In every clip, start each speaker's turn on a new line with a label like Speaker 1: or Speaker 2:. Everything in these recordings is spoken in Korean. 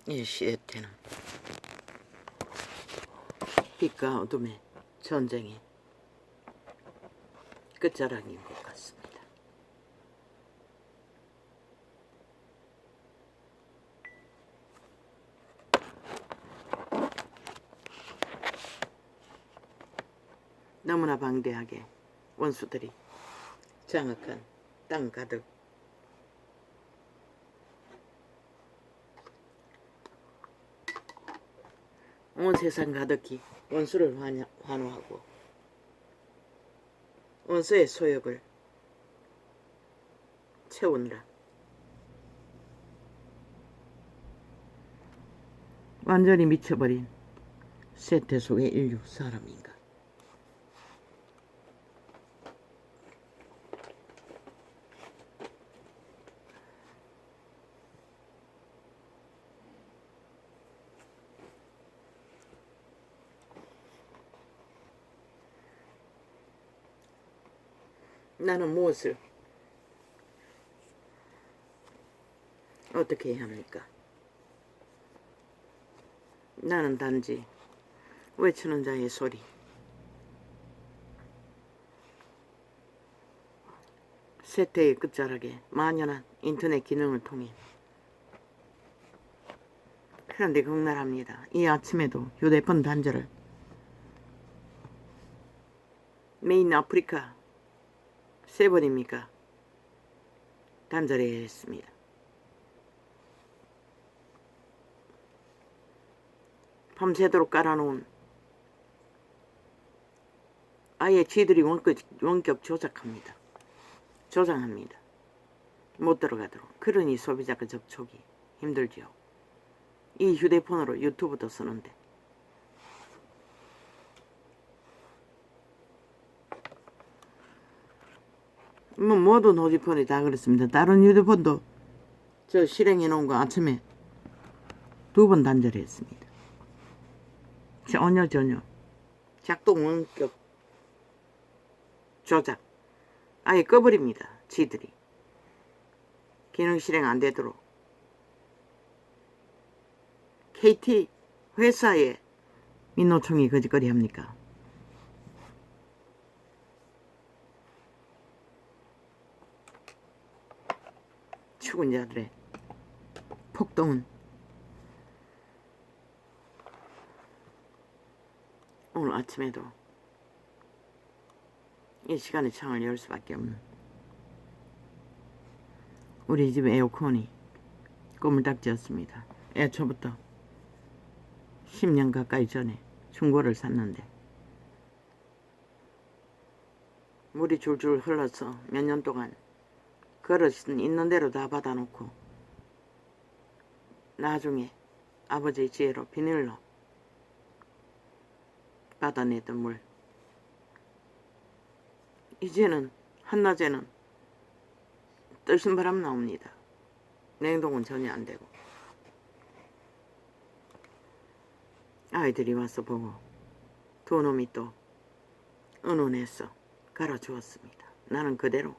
Speaker 1: 이 시대 때는 빛과 어둠의 전쟁의 끝자락인 것 같습니다. 너무나 방대하게 원수들이 장악한 땅 가득 온 세상 가득히 원수를 환호하고 원수의 소욕을 채우느라 완전히 미쳐버린 세태 속의 인류 사람인가. 나는 무엇을 어떻게 해야 합니까? 나는 단지 외치는 자의 소리, 세태의 끝자락에 만연한 인터넷 기능을 통해. 그런데 극날합니다. 이 아침에도 휴대폰 단절을 메인 아프리카 3번입니까? 단절해야 했습니다. 밤새도록 깔아놓은 아예 지들이 원격 조작합니다. 조장합니다. 못 들어가도록. 그러니 소비자가 접촉이 힘들지요. 이 휴대폰으로 유튜브도 쓰는데 뭐 모든 휴대폰이 다 그렇습니다. 다른 휴대폰도 저 실행해 놓은 거 아침에 2번 단절했습니다. 전혀 작동 원격 조작 아예 꺼버립니다. 지들이 기능 실행 안 되도록. KT 회사에 민노총이 거짓거리 합니까? 죽은 자들의 폭동은 오늘 아침에도 이 시간에 창을 열 수밖에 없는 우리 집 에어컨이 꼬물딱지였습니다. 애초부터 10년 가까이 전에 중고를 샀는데 물이 줄줄 흘러서 몇 년 동안 그릇은 있는 대로 다 받아놓고 나중에 아버지의 지혜로 비닐로 받아내던 물, 이제는 한낮에는 뜨신 바람 나옵니다. 냉동은 전혀 안 되고. 아이들이 와서 보고 두 놈이 또 은은해서 갈아주었습니다. 나는 그대로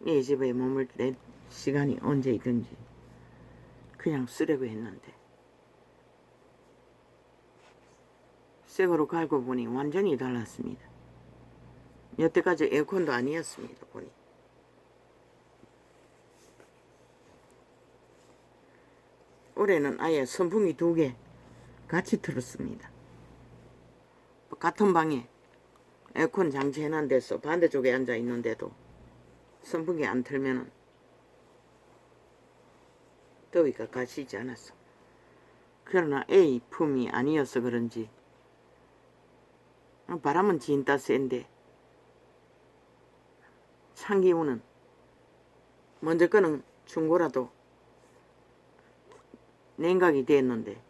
Speaker 1: 이 집에 머물때 시간이 언제이든지 그냥 쓰려고 했는데 새거로 갈고 보니 완전히 달랐습니다. 여태까지 에어컨도 아니었습니다. 보니 올해는 아예 선풍기 2개 같이 틀었습니다. 같은 방에 에어컨 장치해놓은 데서 반대쪽에 앉아 있는데도 선풍기 안 틀면은 더위가 가시지 않았어. 그러나 A 품이 아니어서 그런지 바람은 진짜 센데 찬기운은 먼저 거는 중고라도 냉각이 됐는데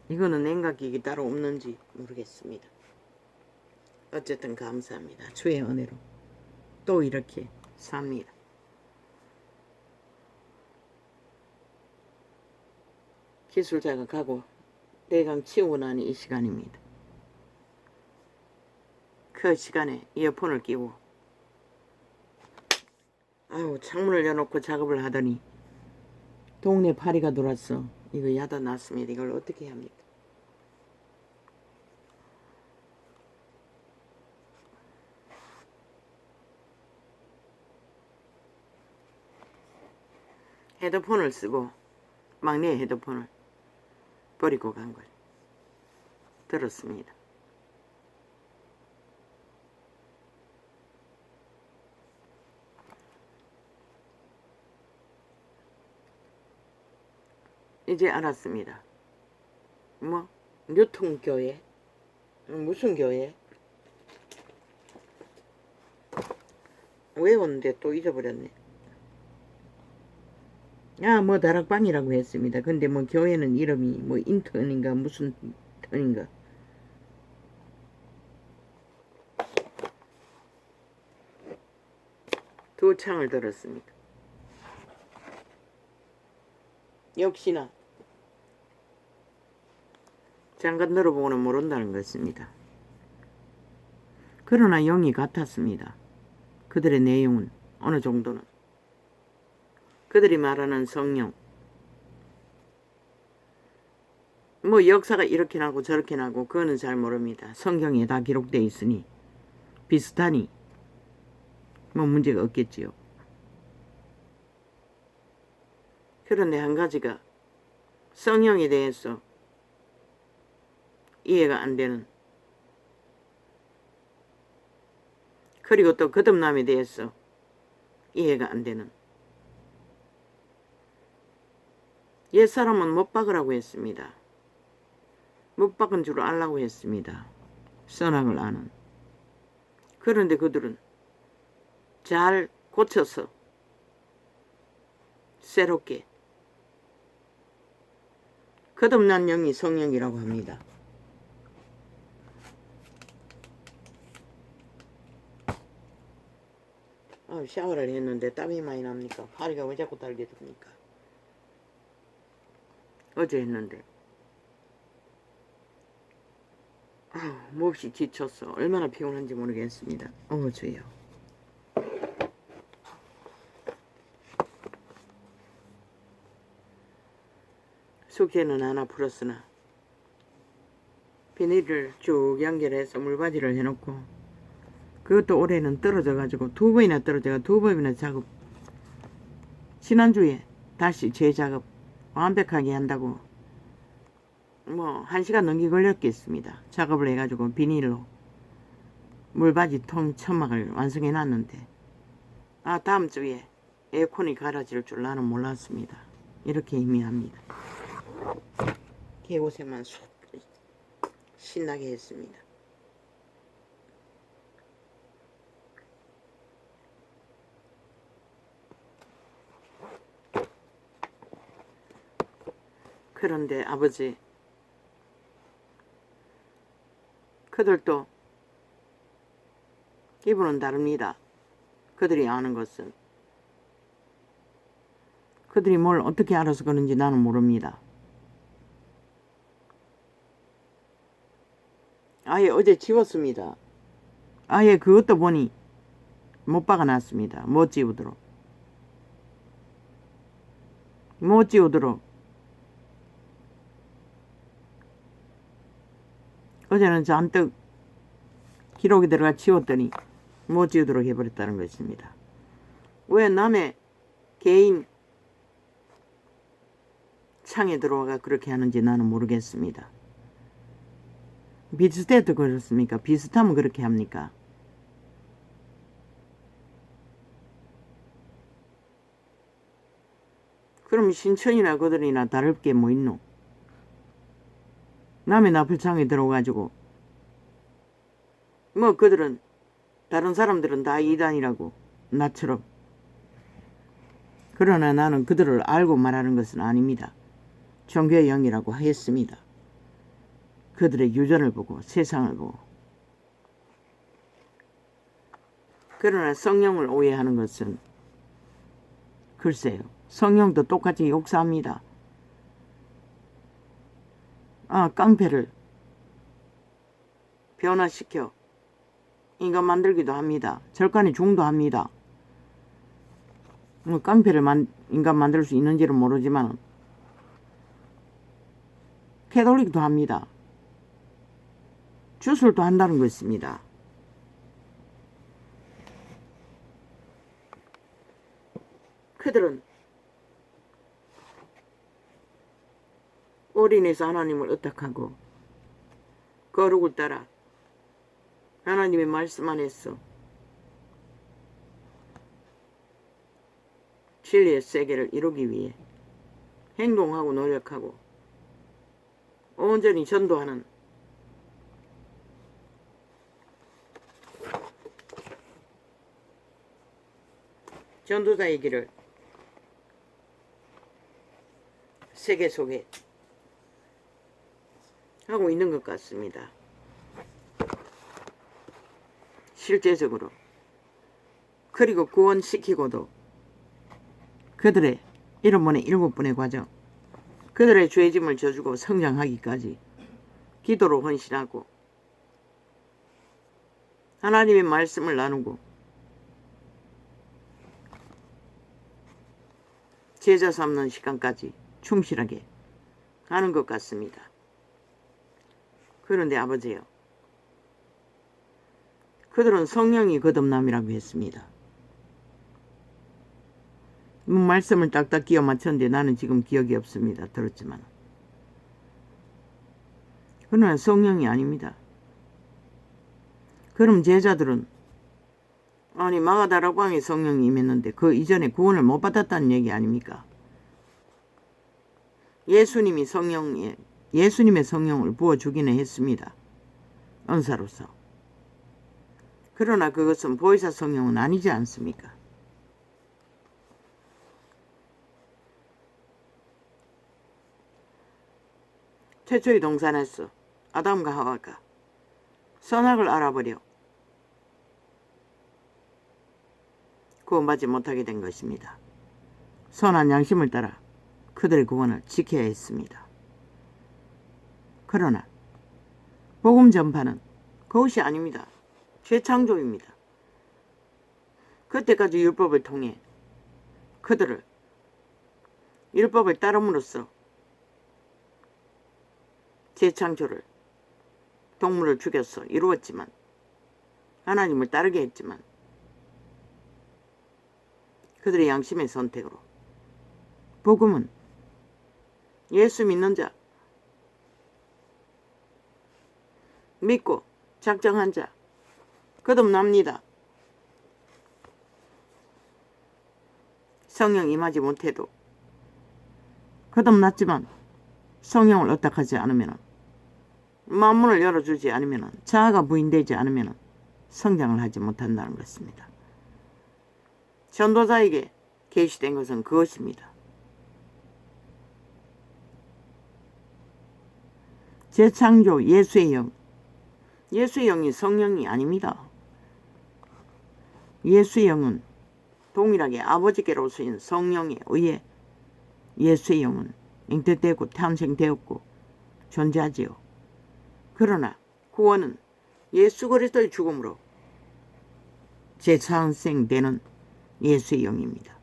Speaker 1: 이거는 냉각기가 따로 없는지 모르겠습니다. 어쨌든 감사합니다. 주의 은혜로 또 이렇게 삽니다. 기술자가 가고 대강 치우고 난 이 시간입니다. 그 시간에 이어폰을 끼고 창문을 여놓고 작업을 하더니 동네 파리가 돌았어. 이거 야단 났습니다. 이걸 어떻게 해야 합니까? 헤드폰을 쓰고 막내 헤드폰을 버리고 간 걸 들었습니다. 이제 알았습니다. 뭐 뉴턴교회? 무슨 교회? 외웠는데 또 잊어버렸네. 뭐 다락방이라고 했습니다. 근데 뭐 교회는 이름이 뭐 인턴인가 무슨 턴인가. 두 창을 들었습니다. 역시나 장관 들어보고는 모른다는 것입니다. 그러나 영이 같았습니다. 그들의 내용은 어느 정도는 그들이 말하는 성령 뭐 역사가 이렇게 나고 저렇게 나고 그거는 잘 모릅니다. 성경에 다 기록되어 있으니 비슷하니 뭐 문제가 없겠지요. 그런데 한 가지가 성령에 대해서 이해가 안 되는, 그리고 또 거듭남에 대해서 이해가 안 되는. 옛사람은 못 박으라고 했습니다. 못 박은 줄 알라고 했습니다. 선악을 아는. 그런데 그들은 잘 고쳐서 새롭게 거듭난 영이 성령이라고 합니다. 샤워를 했는데 땀이 많이 납니까? 파리가 왜 자꾸 달게 됩니까? 어제 했는데 몹시 지쳤어. 얼마나 피곤한지 모르겠습니다. 주여. 숙제는 하나 풀었으나 비닐을 쭉 연결해서 물바지를 해놓고 그것도 올해는 떨어져가지고 2번이나 떨어져가 2번이나 작업, 지난주에 다시 재작업 완벽하게 한다고 뭐 1시간 넘게 걸렸겠습니다. 작업을 해가지고 비닐로 물바지 통 천막을 완성해 놨는데 다음 주에 에어컨이 갈아질 줄 나는 몰랐습니다. 이렇게 희미합니다. 개고생만 신나게 했습니다. 그런데 아버지, 그들도 기분은 다릅니다. 그들이 아는 것은. 그들이 뭘 어떻게 알아서 그런지 나는 모릅니다. 아예 어제 지웠습니다. 아예 그것도 보니 못 박아놨습니다. 못 지우도록. 못 지우도록. 어제는 잔뜩 기록이 들어가 지웠더니 못 지우도록 해버렸다는 것입니다. 왜 남의 개인 창에 들어와가 그렇게 하는지 나는 모르겠습니다. 비슷해도 그렇습니까? 비슷하면 그렇게 합니까? 그럼 신천이나 그들이나 다를 게 뭐 있노? 남의 나풀창에 들어가지고 뭐 그들은 다른 사람들은 다 이단이라고 나처럼. 그러나 나는 그들을 알고 말하는 것은 아닙니다. 종교의 영이라고 했습니다. 그들의 유전을 보고 세상을 보고. 그러나 성령을 오해하는 것은 글쎄요. 성령도 똑같이 역사합니다. 깡패를 변화시켜 인간 만들기도 합니다. 절간에 중도 합니다. 깡패를 인간 만들 수 있는지는 모르지만 캐톨릭도 합니다. 주술도 한다는 것입니다. 그들은 올인해서 하나님을 의탁하고 거룩을 따라 하나님의 말씀 안에서 진리의 세계를 이루기 위해 행동하고 노력하고 온전히 전도하는 전도자의 길을 세계 속에 하고 있는 것 같습니다. 실제적으로. 그리고 구원시키고도 그들의 1원분의 7분의 과정, 그들의 죄짐을 져주고 성장하기까지 기도로 헌신하고 하나님의 말씀을 나누고 제자 삼는 시간까지 충실하게 하는 것 같습니다. 그런데 아버지요, 그들은 성령이 거듭남이라고 했습니다. 말씀을 딱딱 끼워 맞췄는데 나는 지금 기억이 없습니다. 들었지만. 그러나 성령이 아닙니다. 그럼 제자들은 아니 마가다락방에 성령이 임했는데 그 이전에 구원을 못 받았다는 얘기 아닙니까? 예수님의 성령을 부어주기는 했습니다. 은사로서. 그러나 그것은 보혜사 성령은 아니지 않습니까? 최초의 동산에서 아담과 하와가 선악을 알아버려 구원받지 못하게 된 것입니다. 선한 양심을 따라 그들의 구원을 지켜야 했습니다. 그러나 복음 전파는 그것이 아닙니다. 재창조입니다. 그때까지 율법을 통해 그들을 율법을 따름으로써 재창조를 동물을 죽여서 이루었지만 하나님을 따르게 했지만 그들의 양심의 선택으로 복음은 예수 믿는 자, 믿고 작정한 자 거듭납니다. 성령 임하지 못해도 거듭났지만 성령을 의탁하지 않으면 마음문을 열어주지 않으면 자아가 부인되지 않으면 성장을 하지 못한다는 것입니다. 전도자에게 계시된 것은 그것입니다. 재창조 예수의 영, 예수의 영이 성령이 아닙니다. 예수의 영은 동일하게 아버지께로서인 성령에 의해 예수의 영은 잉태되고 탄생되었고 존재하지요. 그러나 구원은 예수 그리스도의 죽음으로 재창생되는 예수의 영입니다.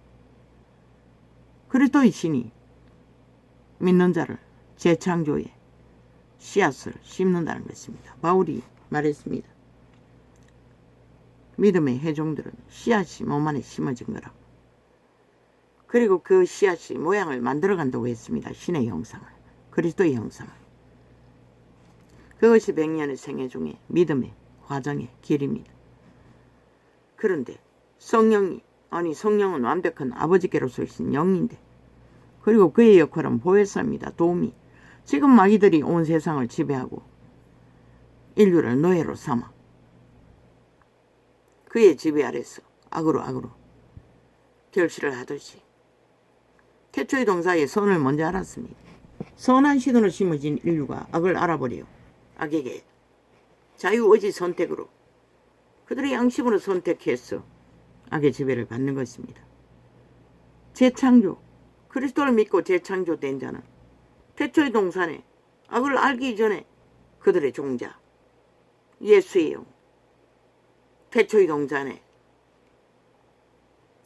Speaker 1: 그리스도의 신이 믿는 자를 재창조의 씨앗을 심는다는 것입니다. 바울이 말했습니다. 믿음의 회종들은 씨앗이 몸 안에 심어진 거라고. 그리고 그 씨앗이 모양을 만들어간다고 했습니다. 신의 형상을, 그리스도의 형상을. 그것이 100년의 생애 중에 믿음의 과정의 길입니다. 그런데 성령은 완벽한 아버지께로서 신 영인데, 그리고 그의 역할은 보혜사입니다. 도우미. 지금 마귀들이 온 세상을 지배하고 인류를 노예로 삼아 그의 지배 아래서 악으로 결실을 하듯이 태초의 동사의 선을 먼저 알았습니다. 선한 신으로 심어진 인류가 악을 알아버려 악에게 자유의지 선택으로 그들의 양심으로 선택해서 악의 지배를 받는 것입니다. 재창조, 그리스도를 믿고 재창조된 자는 태초의 동산에 악을 알기 이전에 그들의 종자 예수의 영, 태초의 동산에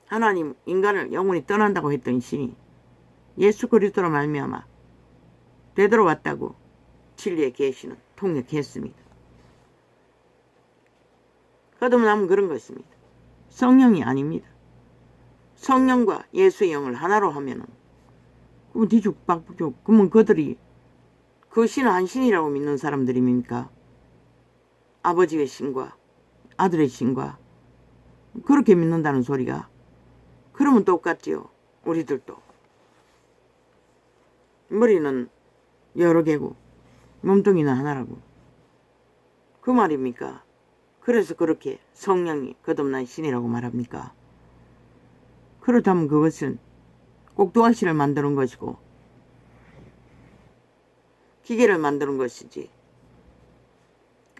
Speaker 1: 하나님 인간을 영원히 떠난다고 했던 신이 예수 그리스도로 말미암아 되돌아왔다고 진리의 계시는 통역했습니다. 거듭남은 그런 것입니다. 성령이 아닙니다. 성령과 예수의 영을 하나로 하면은 그럼 뒤죽박죽. 그러면 그들이 그 신은 한 신이라고 믿는 사람들입니까? 아버지의 신과 아들의 신과 그렇게 믿는다는 소리가. 그러면 똑같지요. 우리들도 머리는 여러 개고 몸뚱이는 하나라고. 그 말입니까? 그래서 그렇게 성령이 거듭난 신이라고 말합니까? 그렇다면 그것은 꼭두각시를 만드는 것이고 기계를 만드는 것이지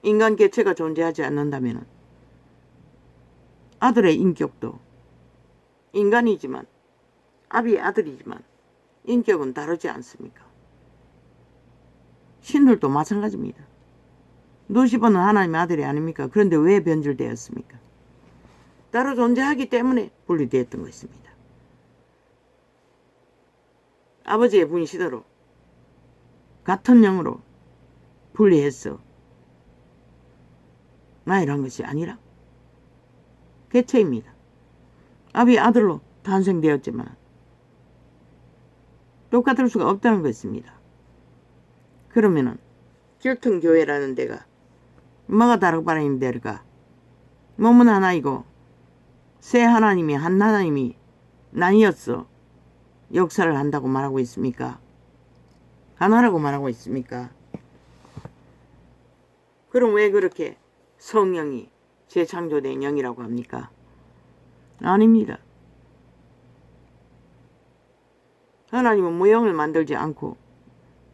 Speaker 1: 인간 개체가 존재하지 않는다면 아들의 인격도 인간이지만 아비의 아들이지만 인격은 다르지 않습니까? 신들도 마찬가지입니다. 루시퍼는 하나님의 아들이 아닙니까? 그런데 왜 변질되었습니까? 따로 존재하기 때문에 분리되었던 것입니다. 아버지의 분시대로 같은 영으로 분리해서 나이란 것이 아니라 개체입니다. 아비의 아들로 탄생되었지만 똑같을 수가 없다는 것입니다. 그러면은 길통교회라는 데가 뭐가 다르고 바라는 데가 몸은 하나이고 세 하나님이 한 하나님이 나뉘었어 역사를 한다고 말하고 있습니까? 하나라고 말하고 있습니까? 그럼 왜 그렇게 성령이 재창조된 영이라고 합니까? 아닙니다. 하나님은 무형을 만들지 않고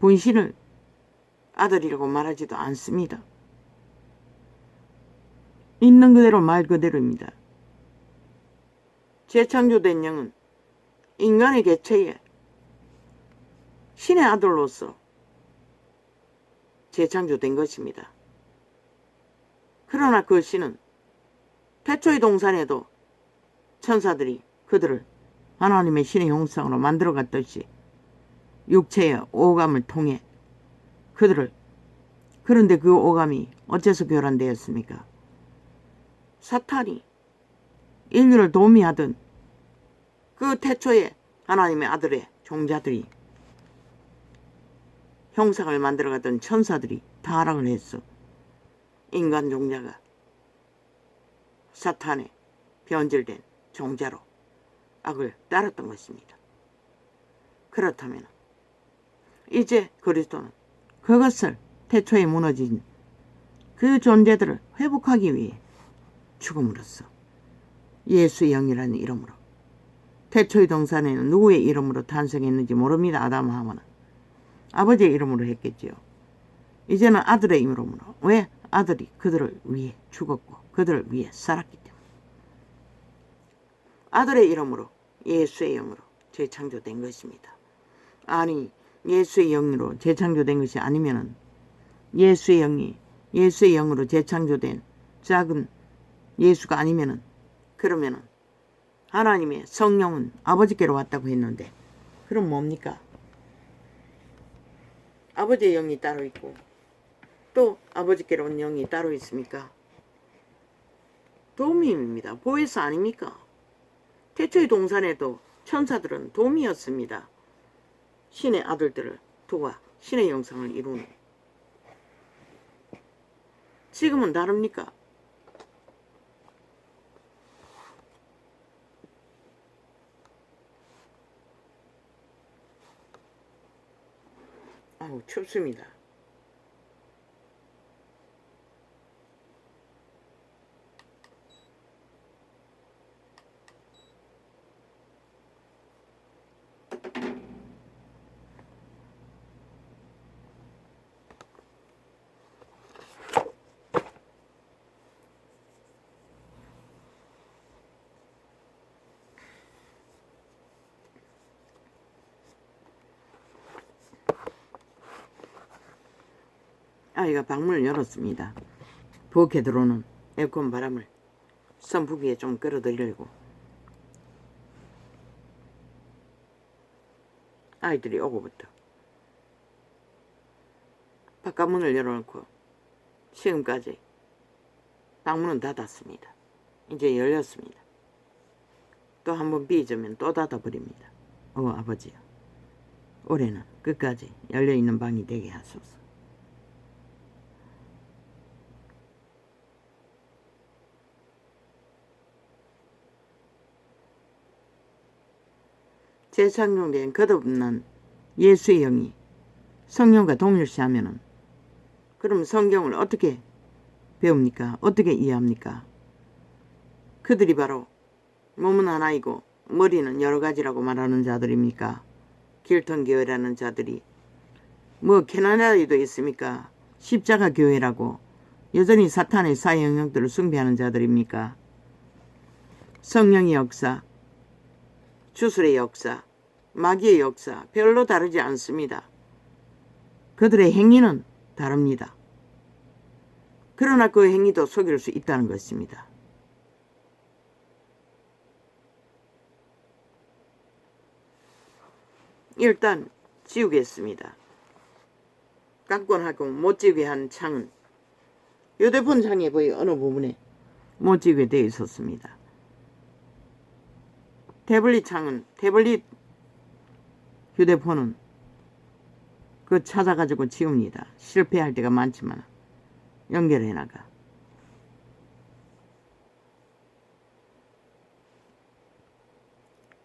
Speaker 1: 분신을 아들이라고 말하지도 않습니다. 있는 그대로 말 그대로입니다. 재창조된 영은 인간의 개체에 신의 아들로서 재창조된 것입니다. 그러나 그 신은 태초의 동산에도 천사들이 그들을 하나님의 신의 형상으로 만들어갔듯이 육체의 오감을 통해 그들을 그런데 그 오감이 어째서 교란되었습니까? 사탄이 인류를 도미하던 그 태초의 하나님의 아들의 종자들이 형상을 만들어가던 천사들이 타락을 했어. 인간 종자가 사탄의 변질된 종자로 악을 따랐던 것입니다. 그렇다면 이제 그리스도는 그것을 태초에 무너진 그 존재들을 회복하기 위해 죽음으로써 예수의 영이라는 이름으로 태초의 동산에는 누구의 이름으로 탄생했는지 모릅니다. 아담과 하와는 아버지의 이름으로 했겠지요. 이제는 아들의 이름으로. 왜? 아들이 그들을 위해 죽었고 그들을 위해 살았기 때문에. 아들의 이름으로 예수의 영으로 재창조된 것입니다. 아니 예수의 영으로 재창조된 것이 아니면은 예수의 영이 예수의 영으로 재창조된 작은 예수가 아니면은 그러면은 하나님의 성령은 아버지께로 왔다고 했는데 그럼 뭡니까? 아버지의 영이 따로 있고 또 아버지께로 온 영이 따로 있습니까? 도미입니다. 보혜사 아닙니까? 태초의 동산에도 천사들은 도미였습니다. 신의 아들들을 도와 신의 형상을 이루는. 지금은 다릅니까? 아우 춥습니다. 아이가 방문을 열었습니다. 부엌에 들어오는 에어컨 바람을 선풍기에 좀 끌어들이려고. 아이들이 오고부터 바깥문을 열어놓고 지금까지 방문은 닫았습니다. 이제 열렸습니다. 또 한 번 삐져면 또 닫아버립니다. 아버지요, 올해는 끝까지 열려있는 방이 되게 하소서. 재창조된 거듭난 예수의 영이 성령과 동일시하면은 그럼 성경을 어떻게 배웁니까? 어떻게 이해합니까? 그들이 바로 몸은 하나이고 머리는 여러 가지라고 말하는 자들입니까? 길턴 교회라는 자들이 뭐 캐나다에도 있습니까? 십자가 교회라고 여전히 사탄의 사회 영역들을 숭배하는 자들입니까? 성령의 역사, 주술의 역사, 마귀의 역사 별로 다르지 않습니다. 그들의 행위는 다릅니다. 그러나 그 행위도 속일 수 있다는 것입니다. 일단 지우겠습니다. 깡권하고 못 지우게 한 창은 휴대폰 창의 어느 부분에 못 지우게 되어 있었습니다. 태블릿 창은 태블릿 휴대폰은 그거 찾아가지고 지웁니다. 실패할 때가 많지만 연결해 나가.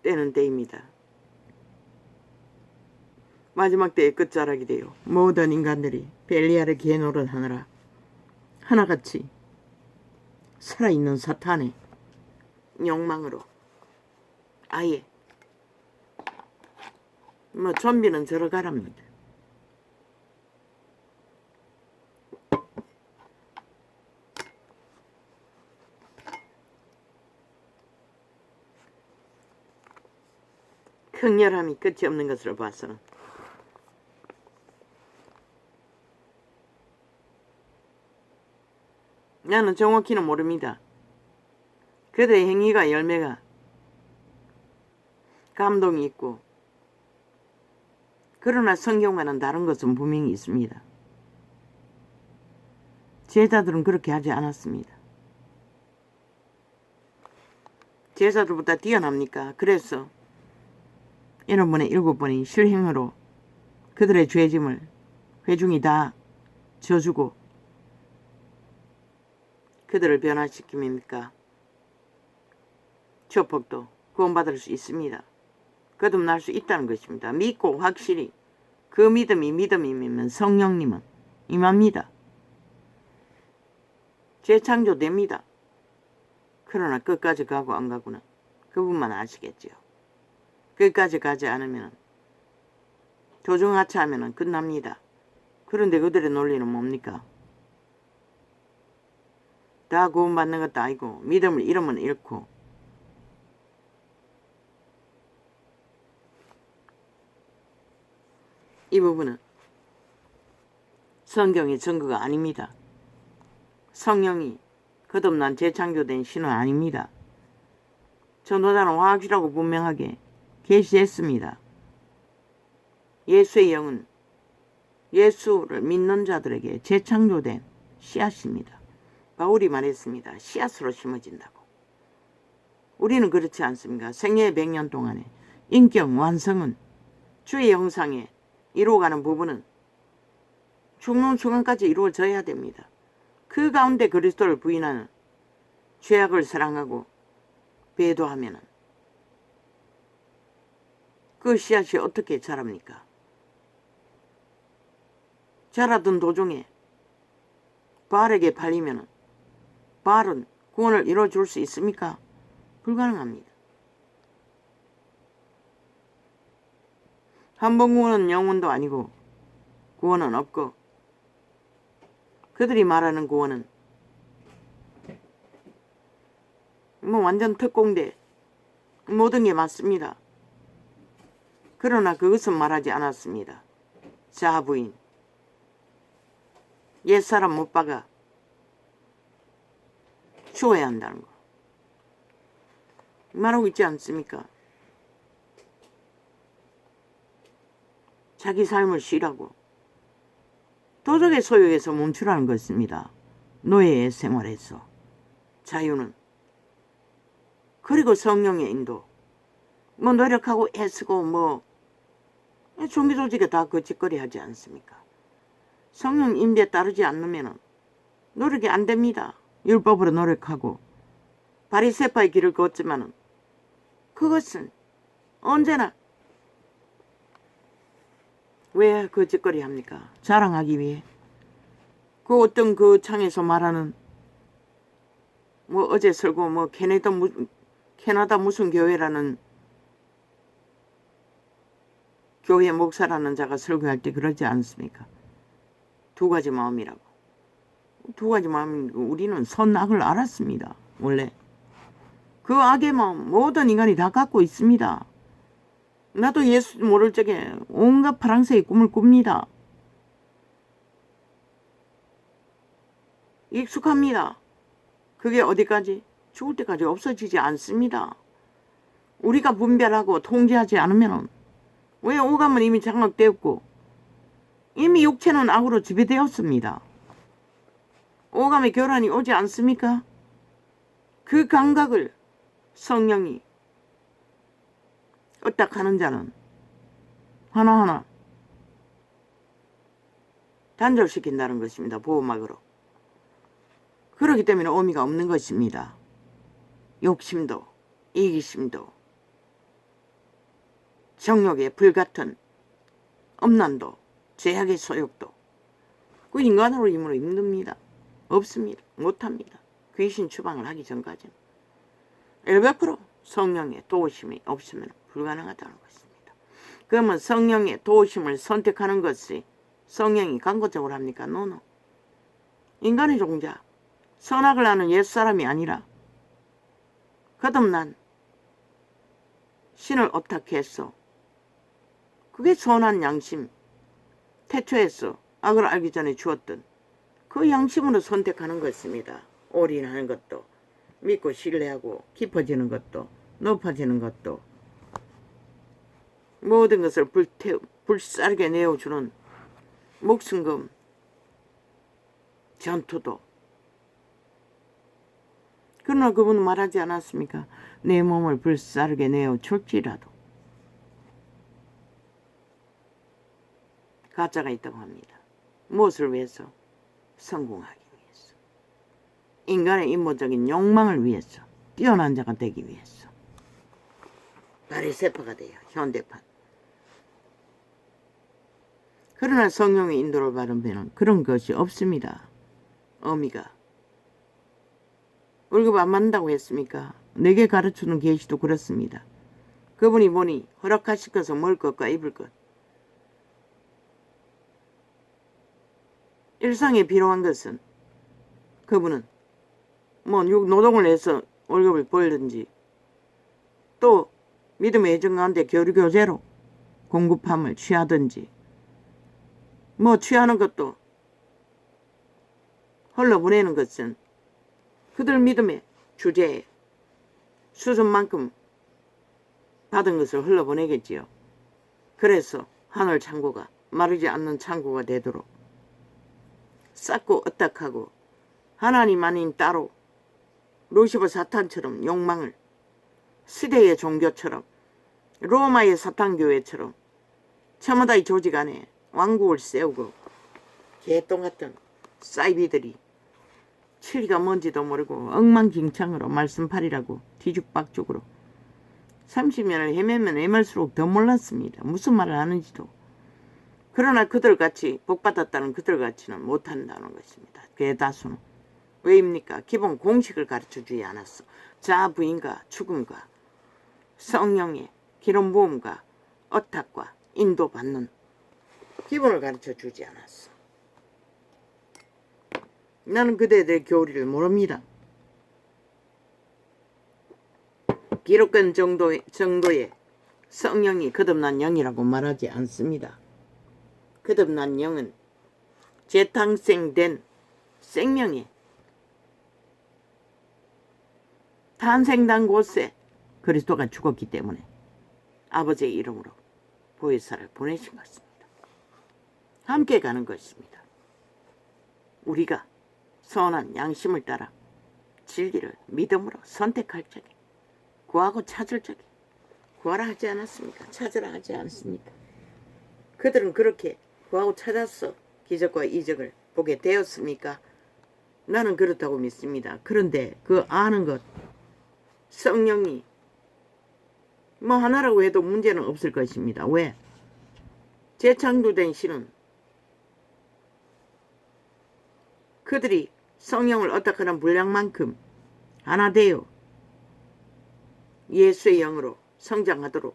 Speaker 1: 때는 때입니다. 마지막 때의 끝자락이 되어 모든 인간들이 벨리알의 개노릇 하느라 하나같이 살아있는 사탄의 욕망으로 아예 좀비는 저러 가랍니다. 극렬함이 끝이 없는 것으로 봐서는 나는 정확히는 모릅니다. 그들의 행위가 열매가 감동이 있고 그러나 성경과는 다른 것은 분명히 있습니다. 제자들은 그렇게 하지 않았습니다. 제자들보다 뛰어납니까? 그래서 7번에 7번의 실행으로 그들의 죄짐을 회중이 다 져주고 그들을 변화시킵니까? 조폭도 구원받을 수 있습니다. 거듭날 수 있다는 것입니다. 믿고 확실히 그 믿음이 믿음이면 성령님은 임합니다. 재창조됩니다. 그러나 끝까지 가고 안 가고는 그분만 아시겠지요. 끝까지 가지 않으면 조중하차하면 끝납니다. 그런데 그들의 논리는 뭡니까? 다 구원받는 것도 아니고 믿음을 잃으면 잃고 이 부분은 성경의 증거가 아닙니다. 성령이 거듭난 재창조된 신은 아닙니다. 전도자는 확실하고 분명하게 계시했습니다. 예수의 영은 예수를 믿는 자들에게 재창조된 씨앗입니다. 바울이 말했습니다. 씨앗으로 심어진다고. 우리는 그렇지 않습니까? 생애 100년 동안에 인격 완성은 주의 형상에 이루어가는 부분은 죽는 순간까지 이루어져야 됩니다. 그 가운데 그리스도를 부인하는 죄악을 사랑하고 배도하면 그 씨앗이 어떻게 자랍니까? 자라던 도중에 바알에게 팔리면 바알은 구원을 이루어줄 수 있습니까? 불가능합니다. 한 번 구원은 영원도 아니고 구원은 없고 그들이 말하는 구원은 완전 특공대 모든 게 맞습니다. 그러나 그것은 말하지 않았습니다. 자부인 옛사람 못 박아 죽어야 한다는 거 말하고 있지 않습니까? 자기 삶을 쉬라고 도적의 소욕에서 멈추라는 것입니다. 노예의 생활에서 자유는. 그리고 성령의 인도. 뭐 노력하고 애쓰고 뭐 종교 조직에 다 그 짓거리 하지 않습니까? 성령 인도에 따르지 않으면 노력이 안 됩니다. 율법으로 노력하고 바리새파의 길을 걷지만은 그것은 언제나 왜 그 짓거리 합니까? 자랑하기 위해. 그 어떤 그 창에서 말하는 뭐 어제 설교 뭐 캐나다 무슨 교회라는 교회 목사라는 자가 설교할 때 그러지 않습니까? 두 가지 마음이라고. 두 가지 마음이고 우리는 선악을 알았습니다. 원래. 그 악의 마음 모든 인간이 다 갖고 있습니다. 나도 예수 모를 적에 온갖 파랑새의 꿈을 꿉니다. 익숙합니다. 그게 어디까지? 죽을 때까지 없어지지 않습니다. 우리가 분별하고 통제하지 않으면 왜 오감은 이미 장악되었고 이미 육체는 악으로 지배되었습니다. 오감의 교란이 오지 않습니까? 그 감각을 성령이 어딱하는 자는 하나하나 단절시킨다는 것입니다. 보호막으로. 그렇기 때문에 의미가 없는 것입니다. 욕심도 이기심도 정욕의 불같은 엄난도 제약의 소욕도 그 인간으로 힘으로 힘듭니다. 없습니다. 못합니다. 귀신 추방을 하기 전까지는 100% 성령의 도우심이 없으면 불가능하다는 것입니다. 그러면 성령의 도우심을 선택하는 것이 성령이 강구적으로 합니까? 노노. 인간의 종자 선악을 하는 옛사람이 아니라 거듭난 신을 업탁했어. 그게 선한 양심, 태초에서 악을 알기 전에 주었던 그 양심으로 선택하는 것입니다. 올인하는 것도, 믿고 신뢰하고 깊어지는 것도, 높아지는 것도, 모든 것을 불사르게 내어주는 목숨금 전투도. 그러나 그분은 말하지 않았습니까? 내 몸을 불사르게 내어줄지라도 가짜가 있다고 합니다. 무엇을 위해서? 성공하기 위해서. 인간의 인본적인 욕망을 위해서. 뛰어난 자가 되기 위해서. 바리새파가 돼요. 현대판. 그러나 성령의 인도를 받으면 그런 것이 없습니다. 의미가. 월급 안 받는다고 했습니까? 내게 가르치는 계시도 그렇습니다. 그분이 보니 허락하실 것은 먹을 것과 입을 것. 일상에 필요한 것은 그분은 뭐 노동을 해서 월급을 벌든지 또 믿음의 애정 가운데 교류교제로 공급함을 취하든지 뭐 취하는 것도 흘러보내는 것은 그들 믿음의 주제에 수준만큼 받은 것을 흘러보내겠지요. 그래서 하늘 창고가 마르지 않는 창고가 되도록 쌓고 어딱하고 하나님 아닌 따로 루시퍼 사탄처럼 욕망을 시대의 종교처럼 로마의 사탄교회처럼 처마다의 조직 안에 왕국을 세우고 개똥 같은 사이비들이 진리가 뭔지도 모르고 엉망진창으로 말씀팔이라고 뒤죽박죽으로 30년을 헤매면 헤맬수록 더 몰랐습니다. 무슨 말을 하는지도. 그러나 그들같이 복받았다는 그들같이는 못한다는 것입니다. 대다수는. 왜입니까? 기본 공식을 가르쳐주지 않았어. 자아 부인과 죽음과 성령의 기름 부음과 어탁과 인도받는 기본을 가르쳐주지 않았어. 나는 그대들의 교리를 모릅니다. 기록된 정도의 성령이 거듭난 영이라고 말하지 않습니다. 거듭난 영은 재탄생된 생명에 탄생된 곳에 그리스도가 죽었기 때문에 아버지의 이름으로 보혜사를 보내신 것입니다. 함께 가는 것입니다. 우리가 선한 양심을 따라 진리를 믿음으로 선택할 적에, 구하고 찾을 적에, 구하라 하지 않았습니까? 찾으라 하지 않습니까? 그들은 그렇게 구하고 찾아서 기적과 이적을 보게 되었습니까? 나는 그렇다고 믿습니다. 그런데 그 아는 것, 성령이 뭐 하나라고 해도 문제는 없을 것입니다. 왜? 재창조된 신은 그들이 성령을 어떻게 하는 분량만큼 하나 되어 예수의 영으로 성장하도록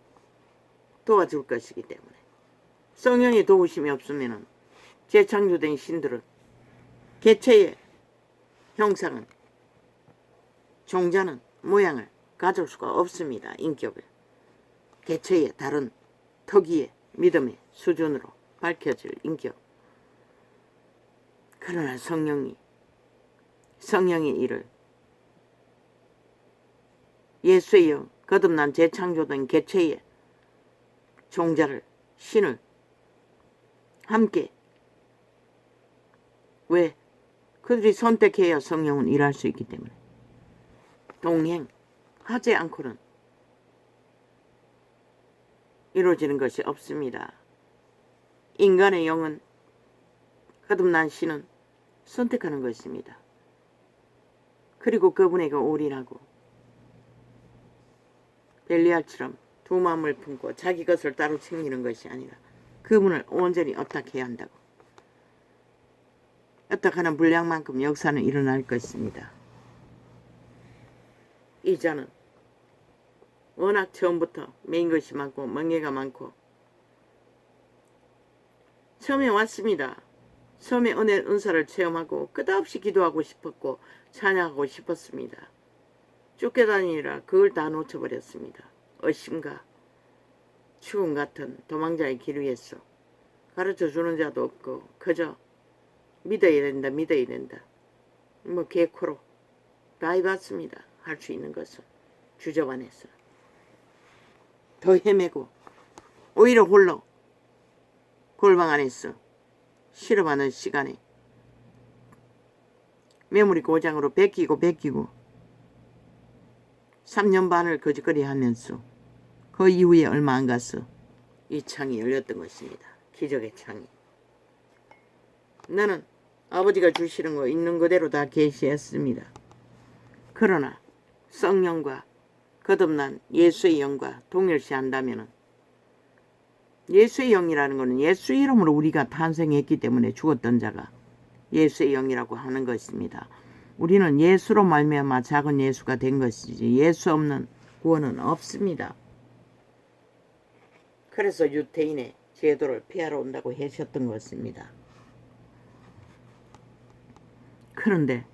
Speaker 1: 도와줄 것이기 때문에, 성령의 도우심이 없으면 재창조된 신들은 개체의 형상은, 종자는 모양을 가질 수가 없습니다. 인격을 개체의 다른 특유의 믿음의 수준으로 밝혀질 인격. 그러나 성령의 일을 예수의 영, 거듭난 재창조된 개체의 종자를, 신을 함께, 왜? 그들이 선택해야 성령은 일할 수 있기 때문에 동행하지 않고는 이루어지는 것이 없습니다. 인간의 영은, 거듭난 신은 선택하는 것입니다. 그리고 그분에게 올인하고 벨리알처럼 두 마음을 품고 자기 것을 따로 챙기는 것이 아니라 그분을 온전히 의탁해야 한다고. 의탁하는 분량만큼 역사는 일어날 것입니다. 이 자는 워낙 처음부터 메인 것이 많고 멍해가 많고, 처음에 왔습니다. 처음에 은사를 체험하고 끝없이 기도하고 싶었고 찬양하고 싶었습니다. 쫓겨다니느라 그걸 다 놓쳐버렸습니다. 의심과 죽음 같은 도망자의 길 위에서 가르쳐주는 자도 없고 그저 믿어야 된다. 뭐 개코로 다 해봤습니다. 할 수 있는 것은 주저 안에서 더 헤매고 오히려 홀로 골방 안에서 실험하는 시간에 메모리 고장으로 베끼고 3년 반을 거짓거리 하면서 그 이후에 얼마 안 가서 이 창이 열렸던 것입니다. 기적의 창이. 나는 아버지가 주시는 거 있는 그대로 다 계시했습니다. 그러나 성령과 거듭난 예수의 영과 동일시한다면, 예수의 영이라는 것은 예수 이름으로 우리가 탄생했기 때문에 죽었던 자가 예수의 영이라고 하는 것입니다. 우리는 예수로 말미암아 작은 예수가 된 것이지 예수 없는 구원은 없습니다. 그래서 유태인의 제도를 피하러 온다고 하셨던 것입니다. 그런데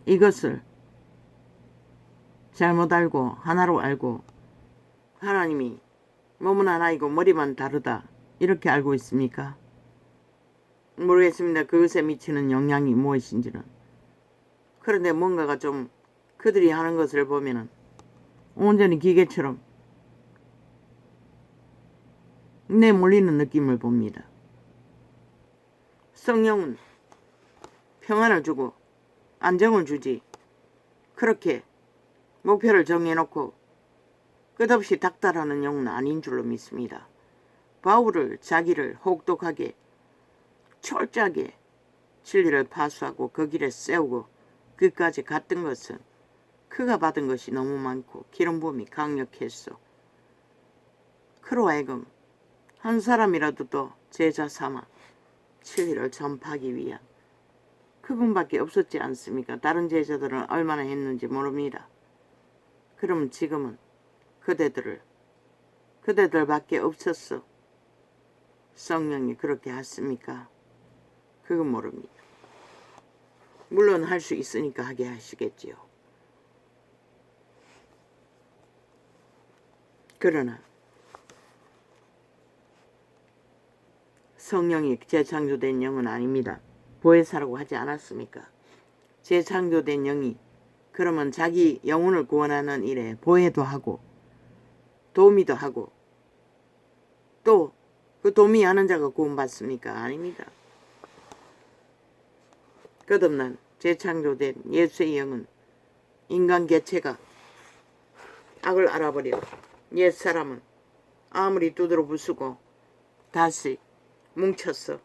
Speaker 1: 이것을 잘못 알고 하나로 알고 하나님이 몸은 하나이고 머리만 다르다 이렇게 알고 있습니까? 모르겠습니다. 그것에 미치는 영향이 무엇인지는. 그런데 뭔가가 좀 그들이 하는 것을 보면은 온전히 기계처럼 내몰리는 느낌을 봅니다. 성령은 평안을 주고 안정을 주지, 그렇게 목표를 정해놓고 끝없이 닥달하는 영은 아닌 줄로 믿습니다. 바울을 자기를 혹독하게 철저하게 진리를 파수하고 그 길에 세우고 끝까지 갔던 것은 그가 받은 것이 너무 많고 기름 부음이 강력했어. 그로 하여금 한 사람이라도 더 제자 삼아 진리를 전파하기 위한 그분밖에 없었지 않습니까? 다른 제자들은 얼마나 했는지 모릅니다. 그럼 지금은 그대들밖에 없었어. 성령이 그렇게 했습니까? 그건 모릅니다. 물론 할 수 있으니까 하게 하시겠지요. 그러나 성령이 재창조된 영은 아닙니다. 보혜사라고 하지 않았습니까? 재창조된 영이 그러면 자기 영혼을 구원하는 일에 보혜도 하고 도우미도 하고 또 그 도미하는 자가 구원받습니까? 아닙니다. 거듭난 재창조된 예수의 영은 인간 개체가 악을 알아버려 옛사람은 아무리 두드러 부수고 다시 뭉쳐서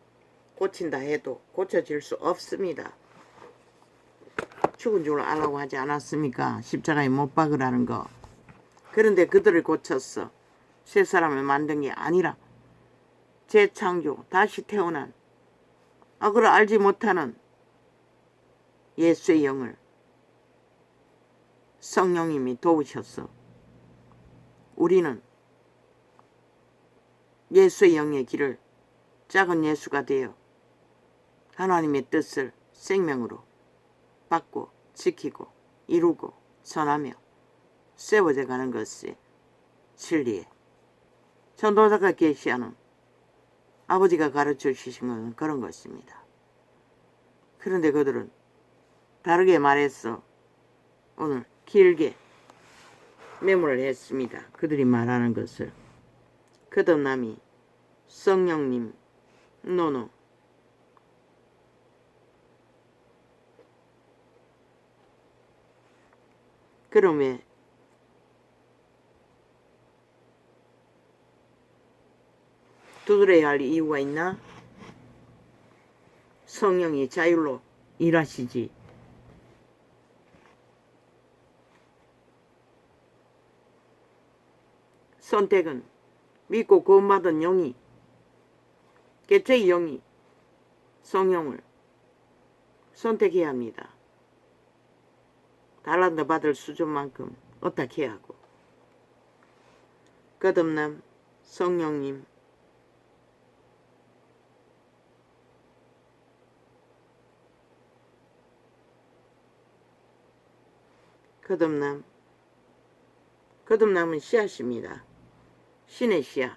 Speaker 1: 고친다 해도 고쳐질 수 없습니다. 죽은 줄 알라고 하지 않았습니까? 십자가에 못 박으라는 거. 그런데 그들을 고쳤어. 새 사람을 만든 게 아니라 재창조, 다시 태어난 악을 알지 못하는 예수의 영을 성령님이 도우셨어. 우리는 예수의 영의 길을 작은 예수가 되어 하나님의 뜻을 생명으로 받고 지키고 이루고 선하며 세워져 가는 것이 진리에 전도자가 계시하는 아버지가 가르쳐 주신 것은 그런 것입니다. 그런데 그들은 다르게 말해서 오늘 길게 메모를 했습니다. 그들이 말하는 것을. 거듭남이 성령님 노노 그럼 왜 두드려야 할 이유가 있나? 성령이 자율로 일하시지. 선택은 믿고 구원받은 영이 개체의 영이 성령을 선택해야 합니다. 달란트 받을 수준만큼 어떻게 해야 하고. 거듭남 성령님 거듭남은 씨앗입니다. 신의 씨앗.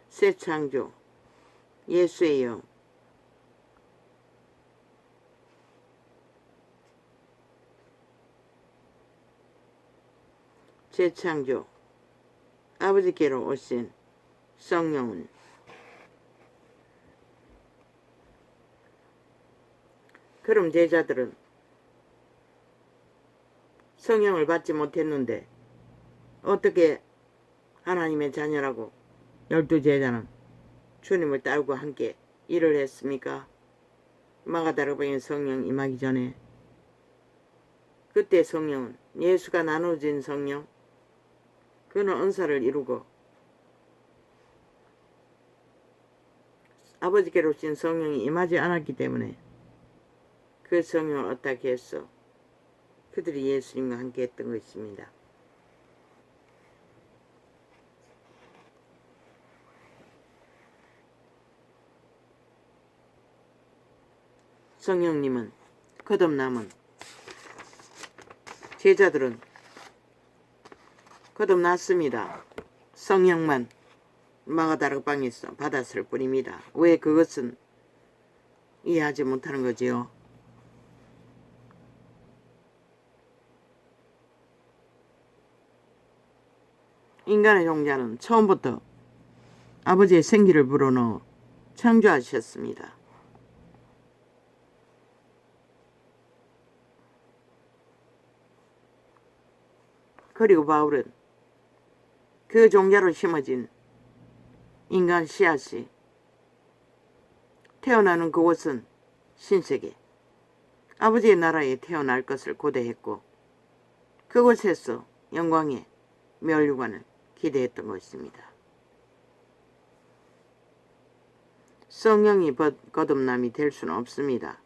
Speaker 1: 새 창조 예수의 영 재창조 아버지께로 오신 성령은 그럼 제자들은 성령을 받지 못했는데 어떻게 하나님의 자녀라고 12제자는 주님을 따르고 함께 일을 했습니까? 마가다락방에 성령 임하기 전에 그때 성령은 예수가 나눠진 성령 그는 은사를 이루고 아버지께로 오신 성령이 임하지 않았기 때문에 그 성령을 어떻게 했어? 그들이 예수님과 함께 했던 것입니다. 성령님은 거듭남은 제자들은 거듭났습니다. 성령만 마가다락방에서 받았을 뿐입니다. 왜 그것은 이해하지 못하는 거지요? 인간의 종자는 처음부터 아버지의 생기를 불어넣어 창조하셨습니다. 그리고 바울은 그 종자로 심어진 인간 씨앗이 태어나는 그곳은 신세계 아버지의 나라에 태어날 것을 고대했고 그곳에서 영광의 멸류관을 기대했던 것입니다. 성령이 거듭남이 될 수는 없습니다.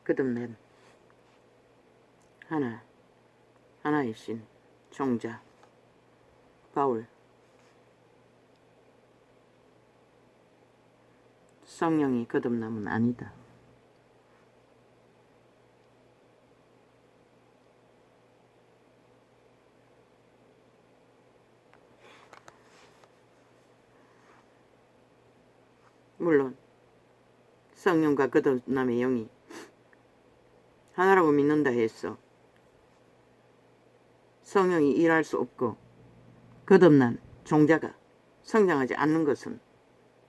Speaker 1: 거듭난 하나의 신 종자 바울 성령이 거듭남은 아니다. 물론 성령과 거듭남의 영이 하나라고 믿는다 해서 성령이 일할 수 없고 거듭난 종자가 성장하지 않는 것은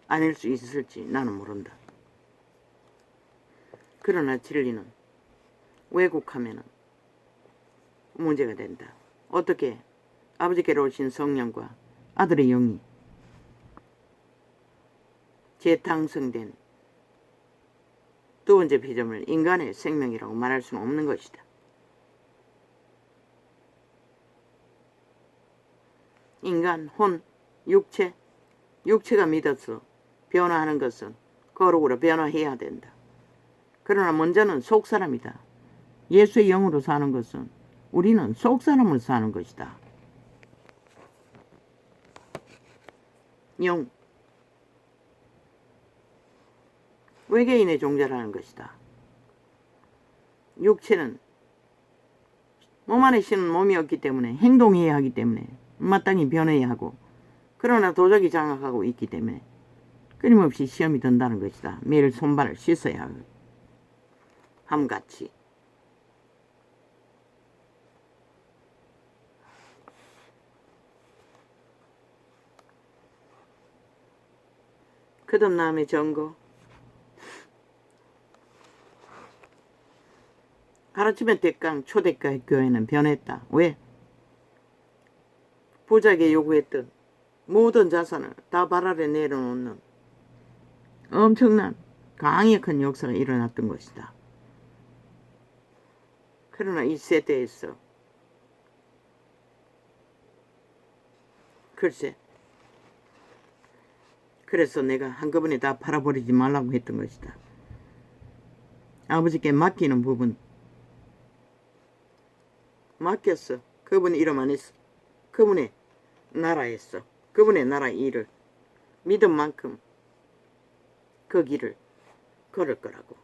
Speaker 1: 아닐 수 있을지 나는 모른다. 그러나 진리는 왜곡하면 문제가 된다. 어떻게 아버지께로 오신 성령과 아들의 영이 재탕성된 두 번째 피조물 인간의 생명이라고 말할 수는 없는 것이다. 인간, 혼, 육체가 믿어서 변화하는 것은 거룩으로 변화해야 된다. 그러나 먼저는 속사람이다. 예수의 영으로 사는 것은 우리는 속사람으로 사는 것이다. 영, 외계인의 종자라는 것이다. 육체는 몸 안에 신은 몸이 없기 때문에 행동해야 하기 때문에 마땅히 변해야 하고 그러나 도적이 장악하고 있기 때문에 끊임없이 시험이 든다는 것이다. 매일 손발을 씻어야 함같이. 거듭남의 증거 가르치면 대강 초대교회 교회는 변했다. 왜? 부자에게 요구했던 모든 자산을 다 발 아래 내려놓는 엄청난 강력한 역사가 일어났던 것이다. 그러나 이 세대에서 글쎄 그래서 내가 한꺼번에 다 팔아버리지 말라고 했던 것이다. 아버지께 맡기는 부분 맡겼어. 그분 이름 안 했어. 그분의 나라했어. 그분의 나라 일을 믿은 만큼 그 길을 걸을 거라고.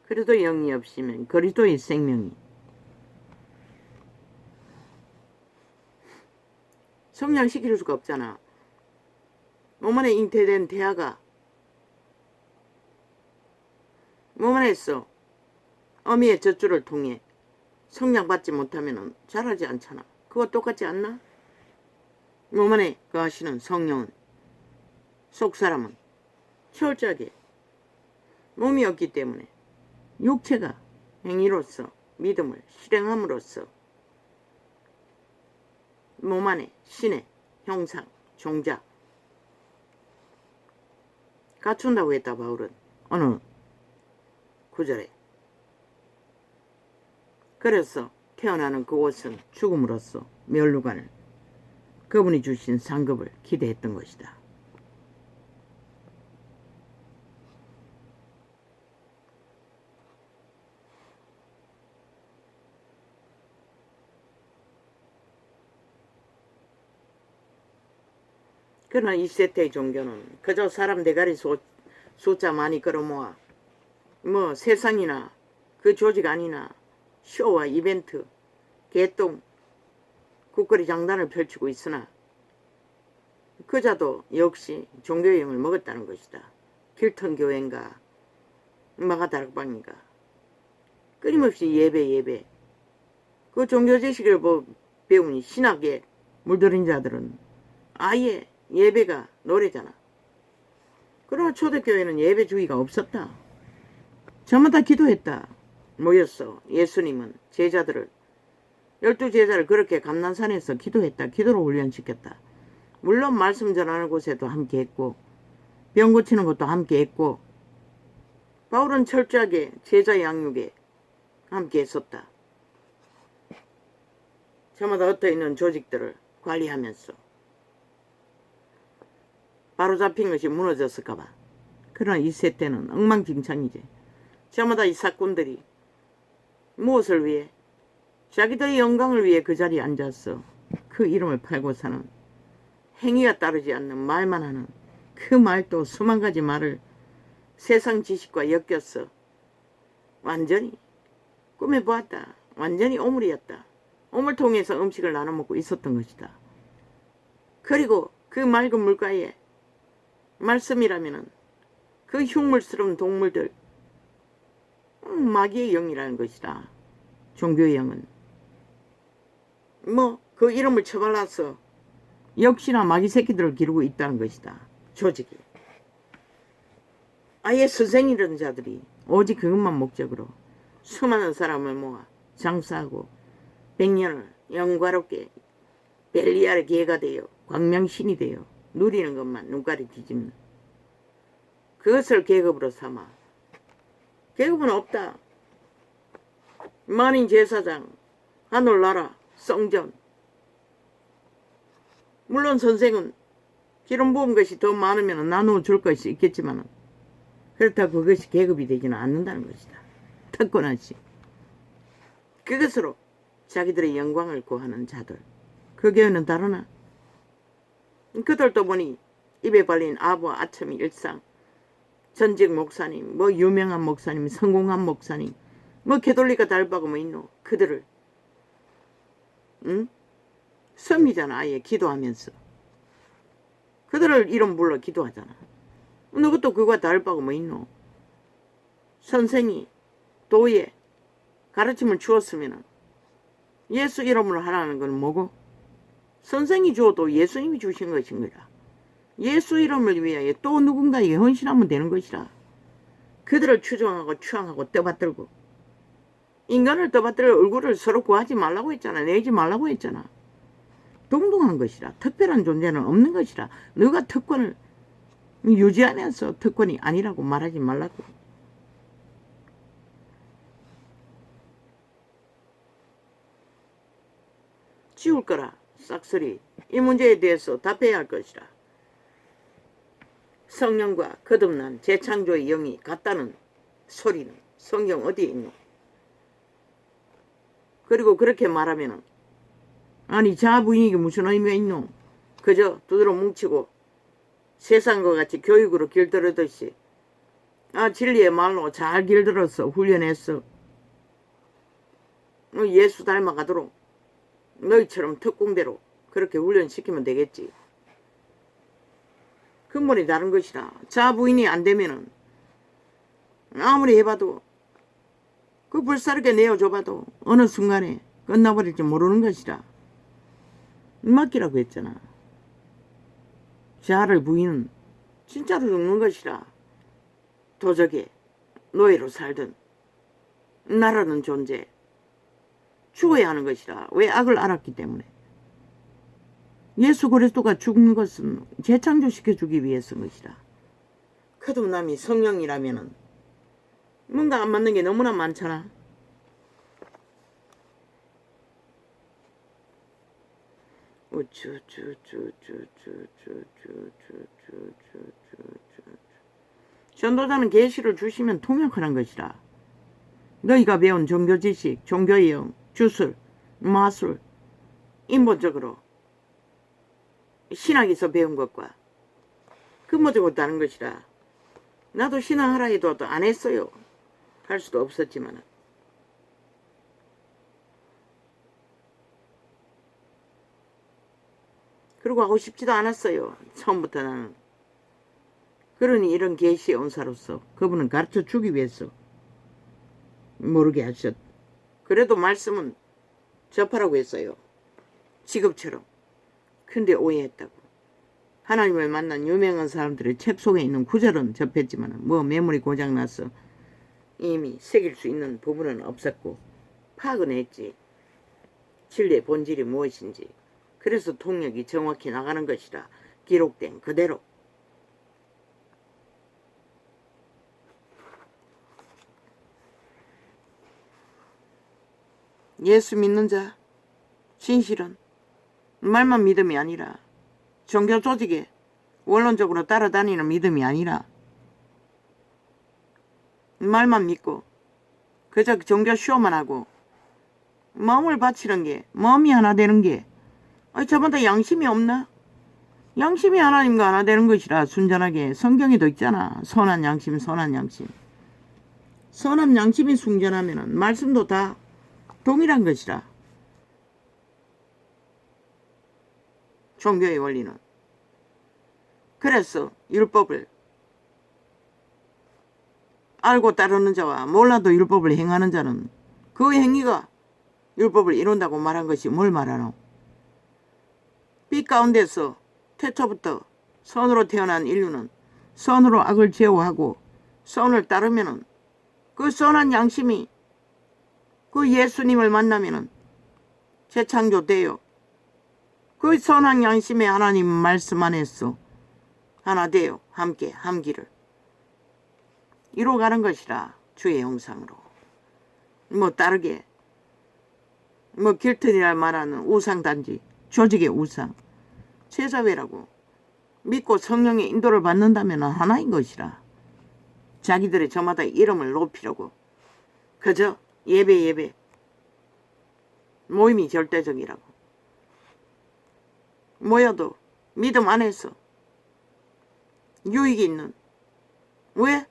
Speaker 1: 그리스도 영이 없으면 그리스도의 생명이 성장시킬 수가 없잖아. 몸 안에 잉태된 태아가 몸 안에서 어미의 젖줄을 통해 성장받지 못하면 자라지 않잖아. 그거 똑같지 않나? 몸 안에 거하시는 성령은 속사람은 철저하게 몸이 없기 때문에 육체가 행위로서 믿음을 실행함으로써 몸 안에 신의 형상, 종자 갖춘다고 했다. 바울은 어느 구절에. 그래서 태어나는 그곳은 죽음으로써 멸류관을 그분이 주신 상급을 기대했던 것이다. 그러나 이 세대의 종교는 그저 사람 대가리 숫자 많이 끌어모아 뭐 세상이나 그 조직 아니나 쇼와 이벤트, 개똥, 국거리 장단을 펼치고 있으나 그자도 역시 종교의 영을 먹었다는 것이다. 길턴 교회인가 마가다락방인가 끊임없이 예배 그 종교 지식을 배우니 신학에 물들인 자들은 아예 예배가 노래잖아. 그러나 초대교회는 예배 주의가 없었다. 전부 다 기도했다. 모였어. 예수님은 제자들을 12제자를 그렇게 감난산에서 기도했다. 기도로 훈련시켰다. 물론 말씀 전하는 곳에도 함께 했고 병 고치는 것도 함께 했고 바울은 철저하게 제자 양육에 함께 했었다. 저마다 흩어 있는 조직들을 관리하면서 바로잡힌 것이 무너졌을까봐. 그러나 이 세대는 엉망진창이지. 저마다 이 사건들이 무엇을 위해? 자기들의 영광을 위해 그 자리에 앉았어. 그 이름을 팔고 사는, 행위가 따르지 않는 말만 하는 그 말도 수만 가지 말을 세상 지식과 엮였어. 완전히 꿈에 보았다. 완전히 오물이었다. 오물 통해서 음식을 나눠 먹고 있었던 것이다. 그리고 그 맑은 물가에 말씀이라면은 그 흉물스러운 동물들, 마귀의 영이라는 것이다. 종교의 영은 그 이름을 처발라서 역시나 마귀 새끼들을 기르고 있다는 것이다. 조직이. 아예 선생이라는 자들이 오직 그것만 목적으로 수많은 사람을 모아 장사하고 100년을 영광롭게 벨리알의 개가 되어 광명신이 되어 누리는 것만 눈깔이 뒤집는, 그것을 계급으로 삼아. 계급은 없다. 만인 제사장, 하늘나라, 성전. 물론 선생은 기름 부은 것이 더 많으면 나누어 줄 것이 있겠지만 그렇다고 그것이 계급이 되지는 않는다는 것이다. 특권하지. 그것으로 자기들의 영광을 구하는 자들. 그 교회는 다르나? 그들도 보니 입에 발린 아부와 아첨이 일상, 전직 목사님, 유명한 목사님, 성공한 목사님, 게돌리가 달바고 있노. 그들을 섬이잖아. 아예 기도하면서 그들을 이름 불러 기도하잖아. 너것도 그거와 달바고 있노. 선생이 도에 가르침을 주었으면 예수 이름으로 하라는 건 뭐고? 선생이 줘도 예수님이 주신 것인 거라. 예수 이름을 위하여 또 누군가에게 헌신하면 되는 것이라. 그들을 추종하고 추앙하고 떠받들고, 인간을 떠받들 얼굴을 서로 구하지 말라고 했잖아. 내지 말라고 했잖아. 동등한 것이라. 특별한 존재는 없는 것이라. 너가 특권을 유지하면서 특권이 아니라고 말하지 말라고. 지울 거라. 싹쓸이. 이 문제에 대해서 답해야 할 것이라. 성령과 거듭난 재창조의 영이 같다는 소리는 성경 어디에 있노? 그리고 그렇게 말하면은, 아니 자부인에게 무슨 의미가 있노? 그저 두드러 뭉치고 세상과 같이 교육으로 길들이듯이 진리의 말로 잘 길들여서 훈련했어. 예수 닮아가도록 너희처럼 특공대로 그렇게 훈련시키면 되겠지. 근본이 다른 것이라. 자부인이 안 되면은 아무리 해봐도 그 불사르게 내어줘봐도 어느 순간에 끝나버릴지 모르는 것이라. 맡기라고 했잖아. 자아를 부인은 진짜로 죽는 것이라. 도적의 노예로 살든 나라는 존재 죽어야 하는 것이라. 왜? 악을 알았기 때문에. 예수 그리스도가 죽는 것은 재창조시켜주기 위해서인 것이라. 거듭남이 성령이라면은 뭔가 안 맞는 게 너무나 많잖아. 전도자는 계시를 주시면 통역하는 것이라. 너희가 배운 종교 지식, 종교의 영, 주술, 마술, 인본적으로 신학에서 배운 것과 근본적으로 다른 것이라. 나도 신앙하라 해도 안 했어요. 할 수도 없었지만. 그리고 하고 싶지도 않았어요. 처음부터 나는. 그러니 이런 계시의 온사로서 그분은 가르쳐 주기 위해서 모르게 하셨. 그래도 말씀은 접하라고 했어요. 직업처럼. 근데 오해했다고. 하나님을 만난 유명한 사람들의 책 속에 있는 구절은 접했지만 매물이 고장나서 이미 새길 수 있는 부분은 없었고 파악은 했지. 진리의 본질이 무엇인지. 그래서 통역이 정확히 나가는 것이라 기록된 그대로. 예수 믿는 자, 진실은 말만 믿음이 아니라 종교 조직에 원론적으로 따라다니는 믿음이 아니라 말만 믿고 그저 종교 쇼만 하고 마음을 바치는 게, 마음이 하나 되는 게, 저마다 양심이 없나? 양심이 하나님과 하나 되는 것이라 순전하게. 성경에도 있잖아. 선한 양심, 선한 양심. 선한 양심이 순전하면은 말씀도 다 동일한 것이라. 종교의 원리는. 그래서 율법을 알고 따르는 자와 몰라도 율법을 행하는 자는 그 행위가 율법을 이룬다고 말한 것이 뭘 말하노? 빛 가운데서 태초부터 선으로 태어난 인류는 선으로 악을 제어하고 선을 따르면은 그 선한 양심이 그 예수님을 만나면은 재창조되어 그 선한 양심의 하나님 말씀 안에서 하나 되어 함께 함기를 이루어가는 것이라. 주의 형상으로. 다르게 길들이라 말하는 우상단지, 조직의 우상, 제자회라고 믿고 성령의 인도를 받는다면 하나인 것이라. 자기들의 저마다 이름을 높이려고 그저 예배 모임이 절대적이라고. 모여도 믿음 안에서 유익이 있는. 왜?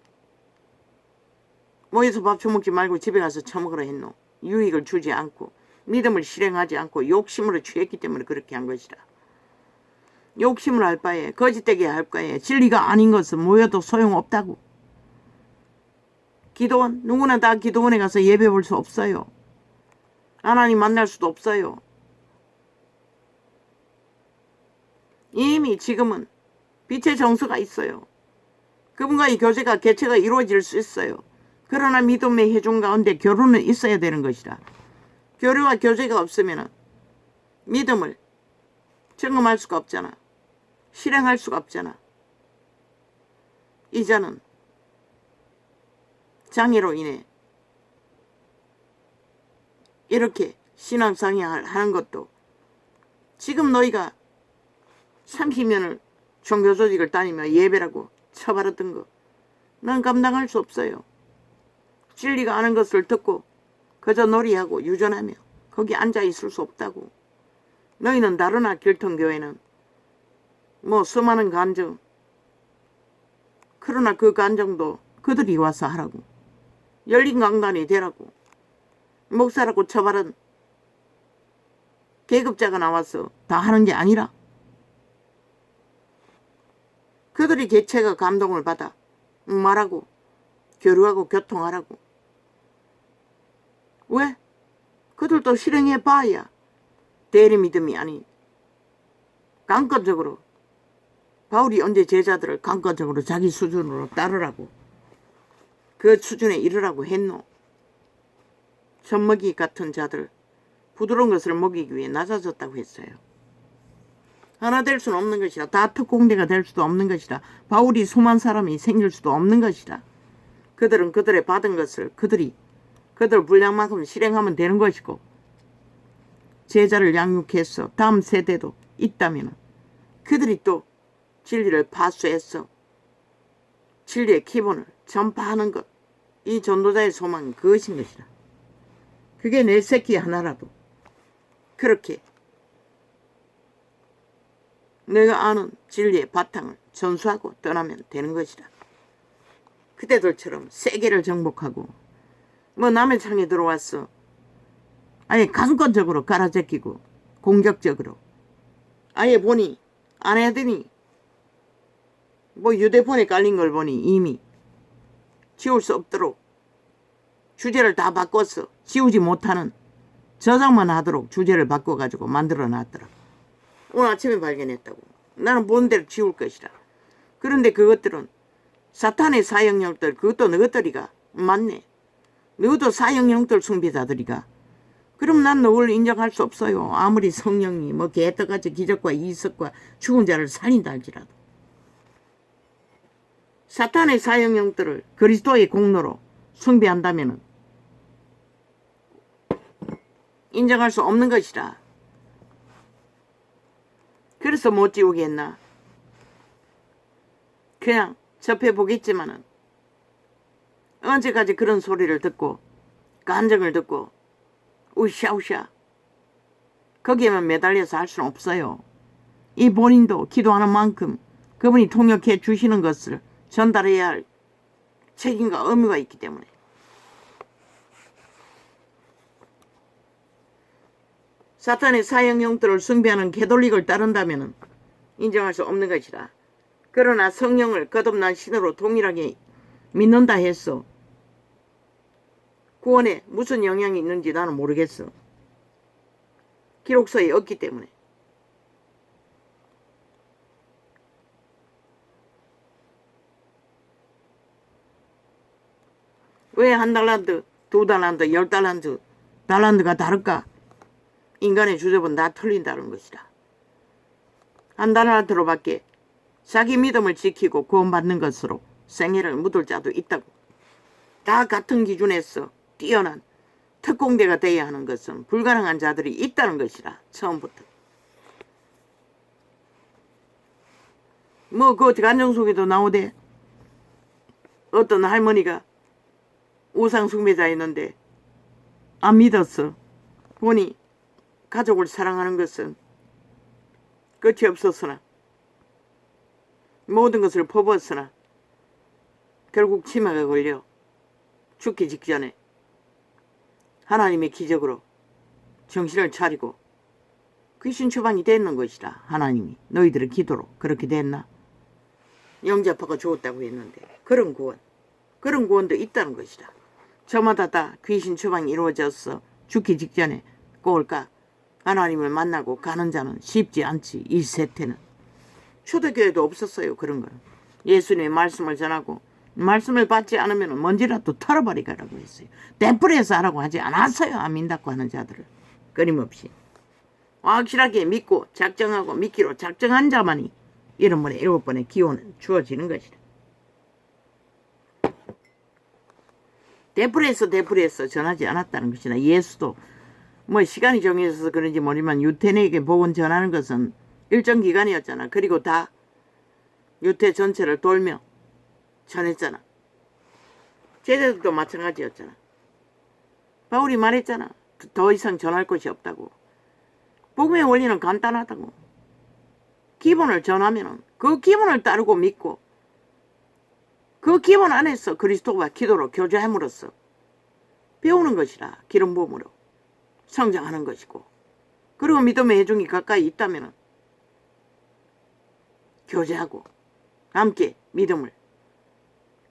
Speaker 1: 모여서 밥 처먹지 말고 집에 가서 처먹으라 했노? 유익을 주지 않고 믿음을 실행하지 않고 욕심으로 취했기 때문에 그렇게 한 것이라. 욕심을 할 바에 거짓되게 할 바에 진리가 아닌 것은 모여도 소용없다고. 기도원, 누구나 다 기도원에 가서 예배 볼 수 없어요. 하나님 만날 수도 없어요. 이미 지금은 빛의 정서가 있어요. 그분과의 교제가 개체가 이루어질 수 있어요. 그러나 믿음의 회중 가운데 교류는 있어야 되는 것이라. 교류와 교제가 없으면 믿음을 증험할 수가 없잖아. 실행할 수가 없잖아. 이자는 장애로 인해 이렇게 신앙상향을 하는 것도 지금 너희가 30년을 종교조직을 다니며 예배라고 쳐바랐던 거 난 감당할 수 없어요. 진리가 아는 것을 듣고 그저 놀이하고 유전하며 거기 앉아있을 수 없다고. 너희는 다르나 길통교회는 수많은 간증, 그러나 그 간증도 그들이 와서 하라고. 열린 강단이 되라고. 목사라고 처발은 계급자가 나와서 다 하는 게 아니라 그들이 개체가 감동을 받아 말하고 교류하고 교통하라고. 왜? 그들도 실행해 봐야 대리 믿음이 아닌 강권적으로. 바울이 언제 제자들을 강권적으로 자기 수준으로 따르라고 그 수준에 이르라고 했노? 젖먹이 같은 자들, 부드러운 것을 먹이기 위해 낮아졌다고 했어요. 하나 될 수는 없는 것이라. 다 특공대가 될 수도 없는 것이라. 바울이 수만 사람이 생길 수도 없는 것이라. 그들은 그들의 받은 것을 그들 분량만큼 실행하면 되는 것이고, 제자를 양육해서 다음 세대도 있다면 그들이 또 진리를 파수해서 진리의 기본을 전파하는 것, 이 전도자의 소망은 그것인 것이라. 그게 내 새끼 하나라도 그렇게 내가 아는 진리의 바탕을 전수하고 떠나면 되는 것이라. 그대들처럼 세계를 정복하고 남의 창에 들어왔어 아예 강권적으로 갈아제끼고 공격적으로 아예 보니 안 해더니 휴대폰에 깔린 걸 보니 이미 지울 수 없도록 주제를 다 바꿔서 지우지 못하는 저장만 하도록 주제를 바꿔가지고 만들어 놨더라. 오늘 아침에 발견했다고. 나는 본 대로 지울 것이라. 그런데 그것들은 사탄의 사형력들, 그것도 너희들이가 맞네. 너도 사형형들 숭배자들이가. 그럼 난 너를 인정할 수 없어요. 아무리 성령이 뭐 개떡같이 기적과 이석과 죽은 자를 살린다 할지라도. 사탄의 사형형들을 그리스도의 공로로 숭배한다면 인정할 수 없는 것이라. 그래서 못 지우겠나. 그냥 접해보겠지만은 언제까지 그런 소리를 듣고 간증을 듣고 우샤우샤 거기에만 매달려서 할 수는 없어요. 이 본인도 기도하는 만큼 그분이 통역해 주시는 것을 전달해야 할 책임과 의무가 있기 때문에. 사탄의 사형형들을 숭배하는 개돌릭을 따른다면 인정할 수 없는 것이라. 그러나 성령을 거듭난 신으로 동일하게 믿는다 했어. 구원에 무슨 영향이 있는지 나는 모르겠어. 기록서에 없기 때문에. 왜 1달란트, 2달란트, 10달란트, 달란트가 다를까? 인간의 주접은 다 틀린다는 것이다. 1달란트로밖에 자기 믿음을 지키고 구원받는 것으로 생애를 묻을 자도 있다고. 다 같은 기준에서 뛰어난 특공대가 되어야 하는 것은 불가능한 자들이 있다는 것이라. 처음부터. 뭐 그 간증 속에도 나오대. 어떤 할머니가 우상 숭배자였는데 안 믿었어. 보니 가족을 사랑하는 것은 끝이 없었으나 모든 것을 퍼부었으나 결국 치매가 걸려 죽기 직전에 하나님의 기적으로 정신을 차리고 귀신 처방이 됐는 것이라. 하나님이 너희들의 기도로 그렇게 됐나? 영접하고 죽었다고 했는데 그런 구원도 있다는 것이라. 저마다 다 귀신 처방이 이루어져서 죽기 직전에 꼴까 하나님을 만나고 가는 자는 쉽지 않지. 이 세태는. 초대교회도 없었어요. 그런 거는. 예수님의 말씀을 전하고 말씀을 받지 않으면 먼지라도 털어버리라고 했어요. 떼뿌리에서 하라고 하지 않았어요. 안 믿다고 하는 자들을. 끊임없이. 확실하게 믿고 작정하고 믿기로 작정한 자만이 7번에 7번의 기원은 주어지는 것이다. 데프리에서 전하지 않았다는 것이나 예수도 뭐 시간이 정해져서 그런지 모르지만 유태인에게 복음 전하는 것은 일정 기간이었잖아. 그리고 다 유태 전체를 돌며 전했잖아. 제자들도 마찬가지였잖아. 바울이 말했잖아. 더 이상 전할 것이 없다고. 복음의 원리는 간단하다고. 기본을 전하면 그 기본을 따르고 믿고 그 기본 안에서 그리스도와 기도로 교제함으로써 배우는 것이라. 기름 부음으로 성장하는 것이고, 그리고 믿음의 회중이 가까이 있다면 교제하고 함께 믿음을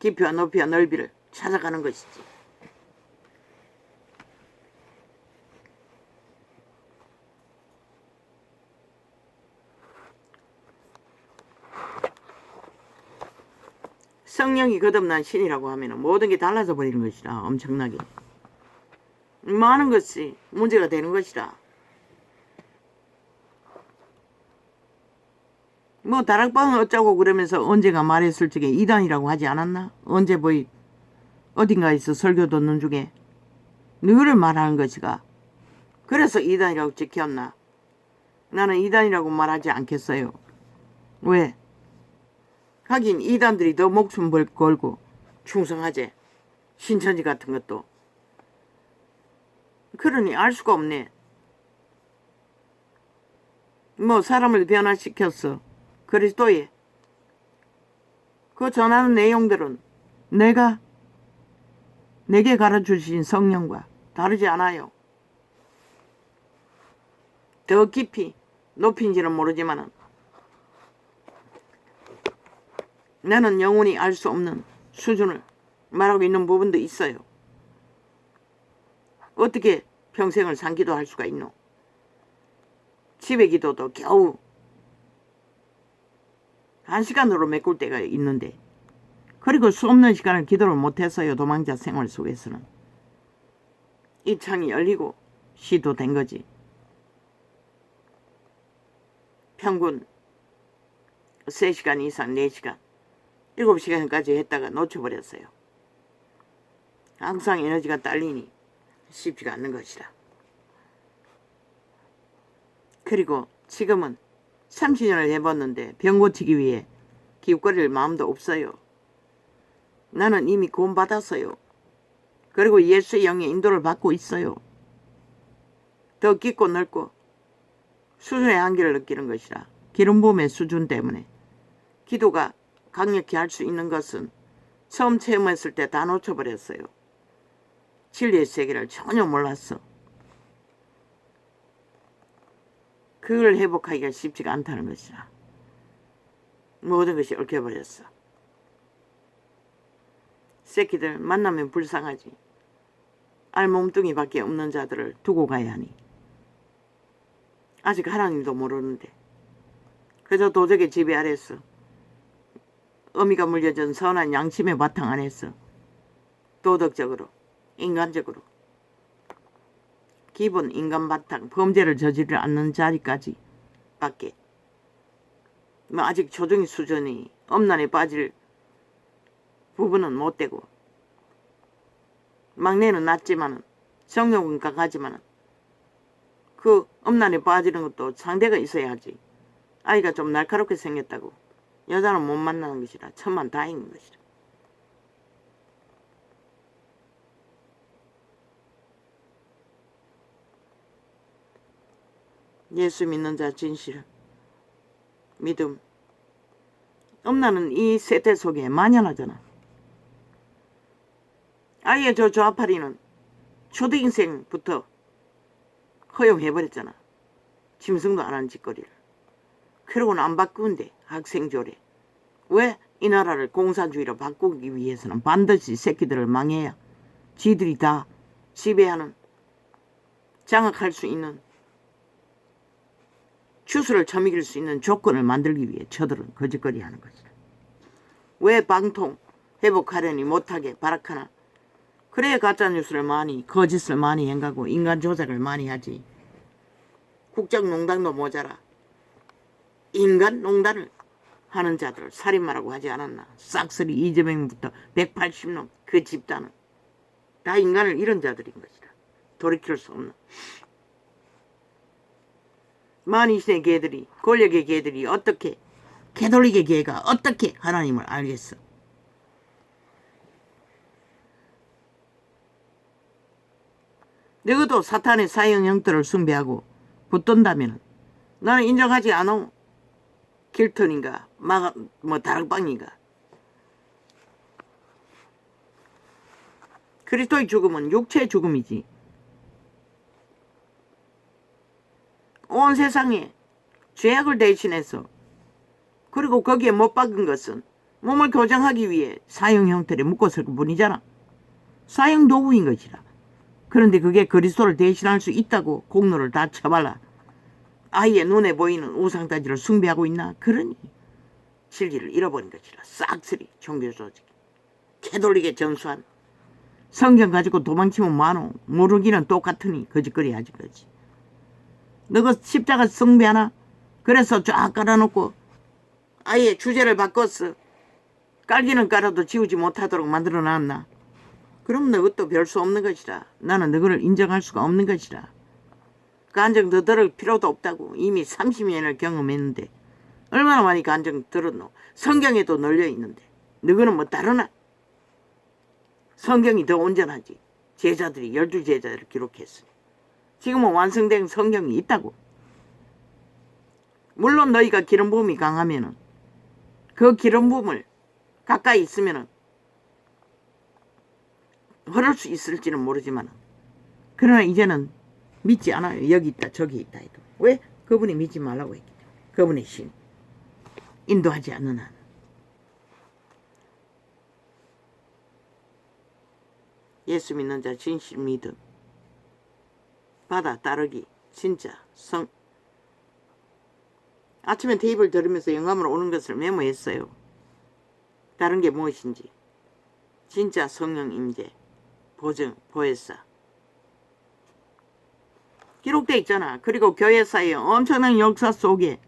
Speaker 1: 깊이와 높이와 넓이를 찾아가는 것이지. 성령이 거듭난 신이라고 하면 모든 게 달라져 버리는 것이라. 엄청나게 많은 것이 문제가 되는 것이라. 뭐 다락방은 어쩌고 그러면서 언제가 말했을 적에 이단이라고 하지 않았나? 언제 어딘가에서 설교 듣는 중에 늘 말하는 것이가. 그래서 이단이라고 지켰나? 나는 이단이라고 말하지 않겠어요. 왜? 하긴 이단들이 더 목숨 걸고 충성하지. 신천지 같은 것도. 그러니 알 수가 없네. 뭐 사람을 변화시켰어. 그리스도의 그 전하는 내용들은 내게 가르쳐주신 성령과 다르지 않아요. 더 깊이 높인지는 모르지만 나는 영원히 알 수 없는 수준을 말하고 있는 부분도 있어요. 어떻게 평생을 산기도 할 수가 있노? 집에 기도도 겨우 1시간으로 메꿀 때가 있는데, 그리고 수 없는 시간을 기도를 못했어요. 도망자 생활 속에서는. 이 창이 열리고 시도된 거지. 평균 3시간 이상 4시간 7시간까지 했다가 놓쳐버렸어요. 항상 에너지가 딸리니 쉽지가 않는 것이라. 그리고 지금은 30년을 해봤는데 병 고치기 위해 기웃거릴 마음도 없어요. 나는 이미 구원받았어요. 그리고 예수의 영의 인도를 받고 있어요. 더 깊고 넓고 수준의 한계를 느끼는 것이라. 기름 부음의 수준 때문에 기도가 강력히 할 수 있는 것은 처음 체험했을 때 다 놓쳐버렸어요. 진리의 세계를 전혀 몰랐어. 그걸 회복하기가 쉽지가 않다는 것이라. 모든 것이 얽혀버렸어. 새끼들 만나면 불쌍하지. 알몸뚱이밖에 없는 자들을 두고 가야 하니. 아직 하나님도 모르는데 그저 도적의 지배 아래서 어미가 물려준 선한 양심의 바탕 안에서 도덕적으로 인간적으로 기본 인간 바탕 범죄를 저지르지 않는 자리까지 밖에 아직 조정의 수준이 엄난에 빠질 부분은 못되고 막내는 낮지만은 성욕은 강하지만은 그 엄난에 빠지는 것도 상대가 있어야지. 아이가 좀 날카롭게 생겼다고 여자는 못 만나는 것이라 천만 다행인 것이라. 예수 믿는 자 진실 믿음 엄나는 이 세대 속에 만연하잖아. 아예 저 조아파리는 초등생부터 허용해버렸잖아. 짐승도 안 하는 짓거리를. 그러고는 안 바꾸는데 학생조례. 왜? 이 나라를 공산주의로 바꾸기 위해서는 반드시 새끼들을 망해야 지들이 다 지배하는 장악할 수 있는 추수를 처먹일 수 있는 조건을 만들기 위해 저들은 거짓거리 하는 것이다. 왜 방통 회복하려니 못하게 발악하나. 그래야 가짜뉴스를 많이 거짓을 많이 행하고 인간 조작을 많이 하지. 국정농단도 모자라 인간 농단을 하는 자들을 살인마라고 하지 않았나. 싹쓸이 이재명부터 180놈 그 집단은 다 인간을 잃은 자들인 것이다. 돌이킬 수 없는 만이신의 개들이 권력의 개들이 어떻게 개돌릭의 개가 어떻게 하나님을 알겠어. 너희도 사탄의 사형 형태를 숭배하고 붙든다면 나는 인정하지 않아. 길턴인가 다락방인가. 그리스도의 죽음은 육체의 죽음이지. 온 세상에 죄악을 대신해서 그리고 거기에 못 박은 것은 몸을 교정하기 위해 사형 형태를 묶었을 뿐이잖아. 사형 도구인 것이라. 그런데 그게 그리스도를 대신할 수 있다고 공로를 다 쳐발라 아예 눈에 보이는 우상따지를 숭배하고 있나? 그러니 진리를 잃어버린 것이라. 싹쓸이 종교조직 개돌리게 전수한 성경 가지고 도망치면 많어. 모르기는 똑같으니 거짓거리 하지 거지. 너가 십자가 숭배하나? 그래서 쫙 깔아놓고 아예 주제를 바꿨어. 깔기는 깔아도 지우지 못하도록 만들어놨나? 그럼 너것도 별 수 없는 것이라. 나는 너를 인정할 수가 없는 것이라. 간증 더 들을 필요도 없다고. 이미 30년을 경험했는데 얼마나 많이 간증 들었노. 성경에도 널려있는데 너는 뭐 다르나? 성경이 더 온전하지. 제자들이 12제자들을 기록했으니 지금은 완성된 성경이 있다고. 물론 너희가 기름 부음이 강하면은 그 기름 부음을 가까이 있으면은 흐를 수 있을지는 모르지만 그러나 이제는 믿지 않아요. 여기 있다 저기 있다 해도. 왜? 그분이 믿지 말라고 했기 때문에. 그분의 신 인도하지 않는 한. 예수 믿는 자 진실 믿음 받아 따르기 진짜 아침에 테이블 들으면서 영감으로 오는 것을 메모했어요. 다른 게 무엇인지. 진짜 성령 임재 보증 보혜사 기록돼 있잖아. 그리고 교회사의 엄청난 역사 속에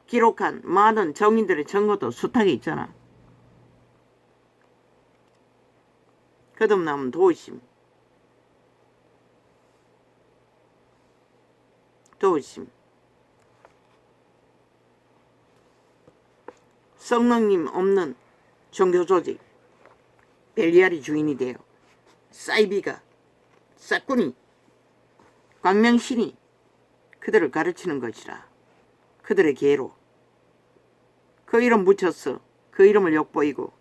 Speaker 1: 기록한 많은 정인들의 증거도 숱하게 있잖아. 거듭남은 도우심. 성령님 없는 종교조직 벨리알이 주인이 되어 사이비가 싹군이 광명신이 그들을 가르치는 것이라. 그들의 계로 그 이름 묻혀서 그 이름을 욕보이고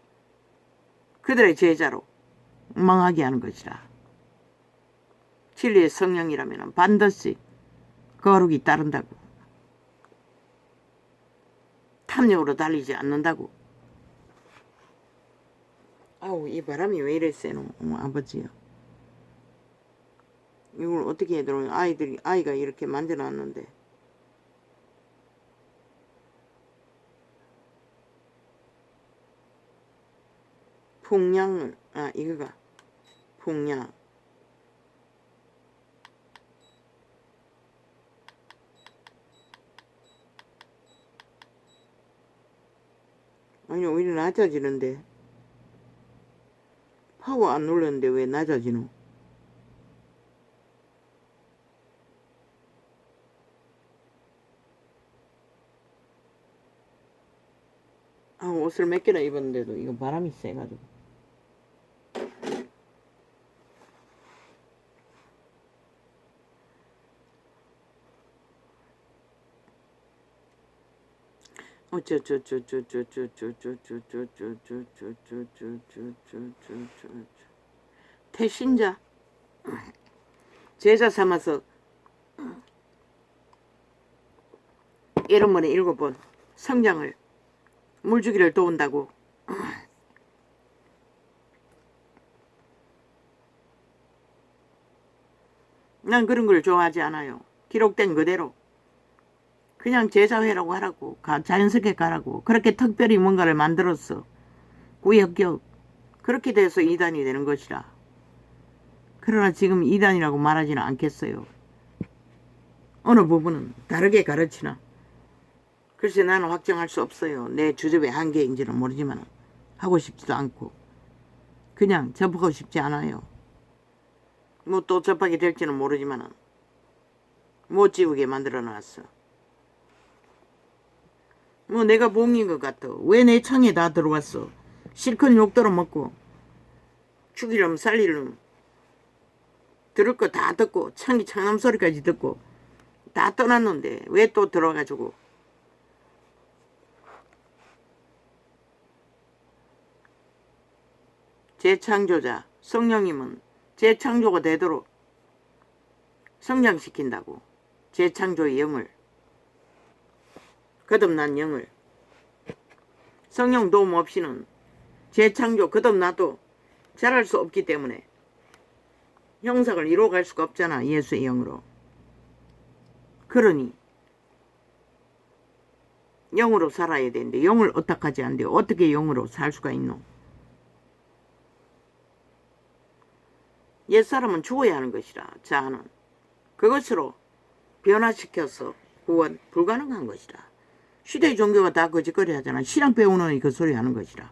Speaker 1: 그들의 제자로 망하게 하는 것이라. 진리의 성령이라면 반드시 거룩이 따른다고. 탐욕으로 달리지 않는다고. 아우, 이 바람이 왜 이래 세노. 아버지요. 이걸 어떻게 해야 되노. 아이가 이렇게 만져놨는데. 풍량을, 이거가 풍량. 아니, 오히려 낮아지는데. 파워 안 눌렀는데 왜 낮아지노? 옷을 몇 개나 입었는데도 이거 바람이 세가지고. 태신자 제자 삼아서 이런번에 7번 성장을 물주기를 도운다고. 난 그런 걸 좋아하지 않아요. 기록된 그대로 그냥 제자회라고 하라고. 자연스럽게 가라고. 그렇게 특별히 뭔가를 만들었어. 구역격 그렇게 돼서 이단이 되는 것이라. 그러나 지금 이단이라고 말하지는 않겠어요. 어느 부분은 다르게 가르치나. 글쎄 나는 확정할 수 없어요. 내 주접의 한계인지는 모르지만 하고 싶지도 않고 그냥 접하고 싶지 않아요. 뭐 또 접하게 될지는 모르지만 못 지우게 만들어놨어. 뭐 내가 봉인 것 같아. 왜 내 창에 다 들어왔어. 실컷 욕들어 먹고 죽이려면 살리려면 들을 거 다 듣고 창이 창남 소리까지 듣고 다 떠났는데 왜 또 들어가지고. 재창조자 성령님은 재창조가 되도록 성장시킨다고. 재창조의 영을, 거듭난 영을. 성령 도움 없이는 재창조 거듭나도 잘할 수 없기 때문에 형상을 이루어갈 수가 없잖아. 예수의 영으로. 그러니 영으로 살아야 되는데 영을 어떡하지 않는데 어떻게 영으로 살 수가 있노. 옛사람은 죽어야 하는 것이라. 자아는 그것으로 변화시켜서 구원 불가능한 것이라. 시대의 종교가 다 거짓거리 하잖아. 신앙 배우는 그 소리 하는 것이라.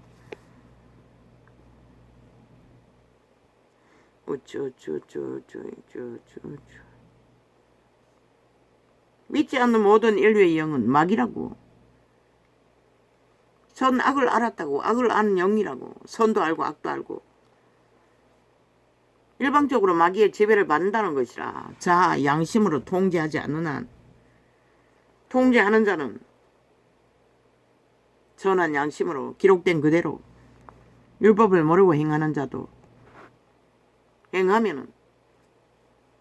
Speaker 1: 믿지 않는 모든 인류의 영은 막이라고. 선 악을 알았다고. 악을 아는 영이라고. 선도 알고 악도 알고. 일방적으로 마귀의 지배를 받는다는 것이라. 자아 양심으로 통제하지 않는 한, 통제하는 자는 선한 양심으로 기록된 그대로 율법을 모르고 행하는 자도 행하면은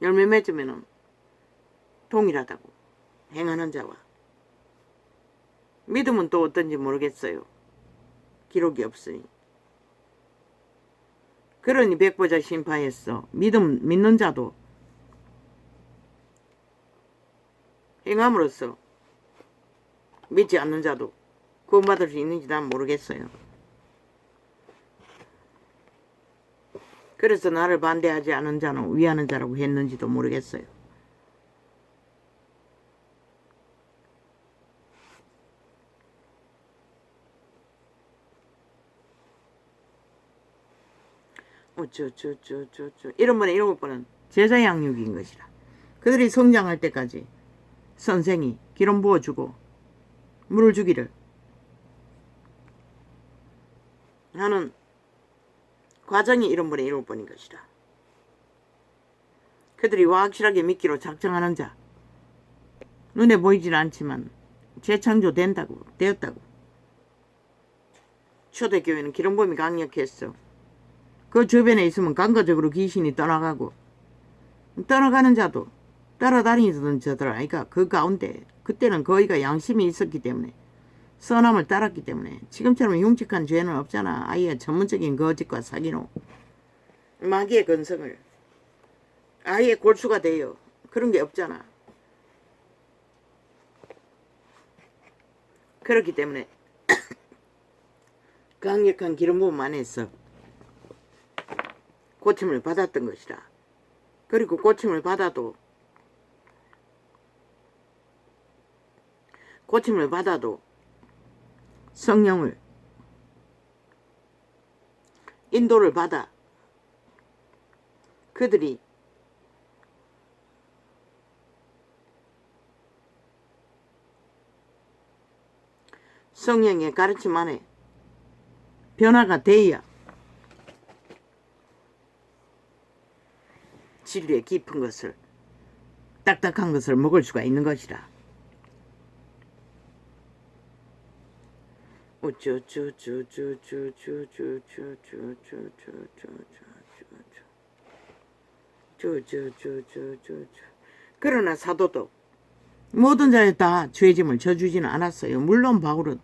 Speaker 1: 열매 맺으면은 동일하다고. 행하는 자와. 믿음은 또 어떤지 모르겠어요. 기록이 없으니. 그러니 백보자 심파했어. 믿는 자도 행함으로써 믿지 않는 자도 구원받을 수 있는지 난 모르겠어요. 그래서 나를 반대하지 않은 자는 위하는 자라고 했는지도 모르겠어요. 어쩌 이런 번에 7번은 제자 양육인 것이라. 그들이 성장할 때까지 선생이 기름 부어주고 물을 주기를 하는 과정이 1번에 7번인 것이라. 그들이 확실하게 믿기로 작정하는 자, 눈에 보이질 않지만 재창조된다고 되었다고. 초대교회는 기름 부음이 강력했어. 그 주변에 있으면 강가적으로 귀신이 떠나가고, 떠나가는 자도 따라다니던 자들 아이가 그 가운데 그때는 거의가 양심이 있었기 때문에, 선함을 따랐기 때문에 지금처럼 흉측한 죄는 없잖아. 아예 전문적인 거짓과 사기로 마귀의 근성을 아예 골수가 돼요. 그런 게 없잖아. 그렇기 때문에 강력한 기름 부음 안에서 고침을 받았던 것이라. 그리고 고침을 받아도 성령을 인도를 받아 그들이 성령의 가르침 안에 변화가 돼야 진리의 깊은 것을, 딱딱한 것을 먹을 수가 있는 것이라. 그러나 사도도 모든 자에 다 죄짐을 져주지는 않았어요. 물론 바울은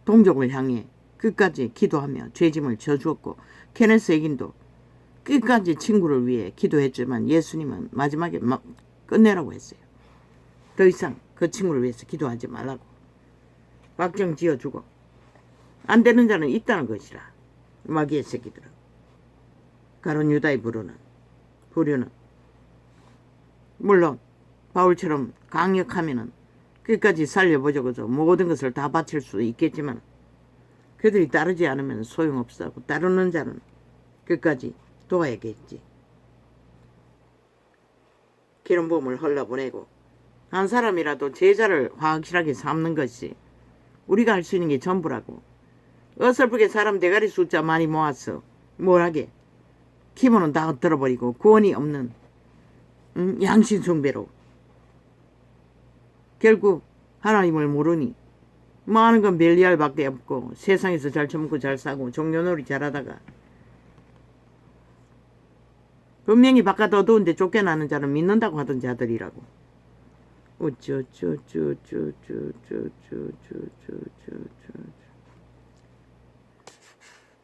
Speaker 1: 동족을 향해 끝까지 기도하며 죄짐을 져주었고, 케네스 에긴도 끝까지 친구를 위해 기도했지만 예수님은 마지막에 끝내라고 했어요. 더 이상 그 친구를 위해서 기도하지 말라고 확정 지어주고, 안 되는 자는 있다는 것이라. 마귀의 새끼들은, 가론 유다의 부류는 물론 바울처럼 강력하면은 끝까지 살려보자고서 모든 것을 다 바칠 수 있겠지만, 그들이 따르지 않으면 소용없어. 따르는 자는 끝까지 도와야겠지. 기름 부음을 흘러보내고 한 사람이라도 제자를 확실하게 삼는 것이 우리가 할 수 있는 게 전부라고. 어설프게 사람 대가리 숫자 많이 모았어. 뭘 하게? 기본은 다 엎드려버리고 구원이 없는 양심 숭배로 결국 하나님을 모르니 많은 건 벨리알밖에 없고, 세상에서 잘 처먹고 잘 사고 종려놀이 잘하다가 분명히 바깥 어두운데 쫓겨나는 자는 믿는다고 하던 자들이라고.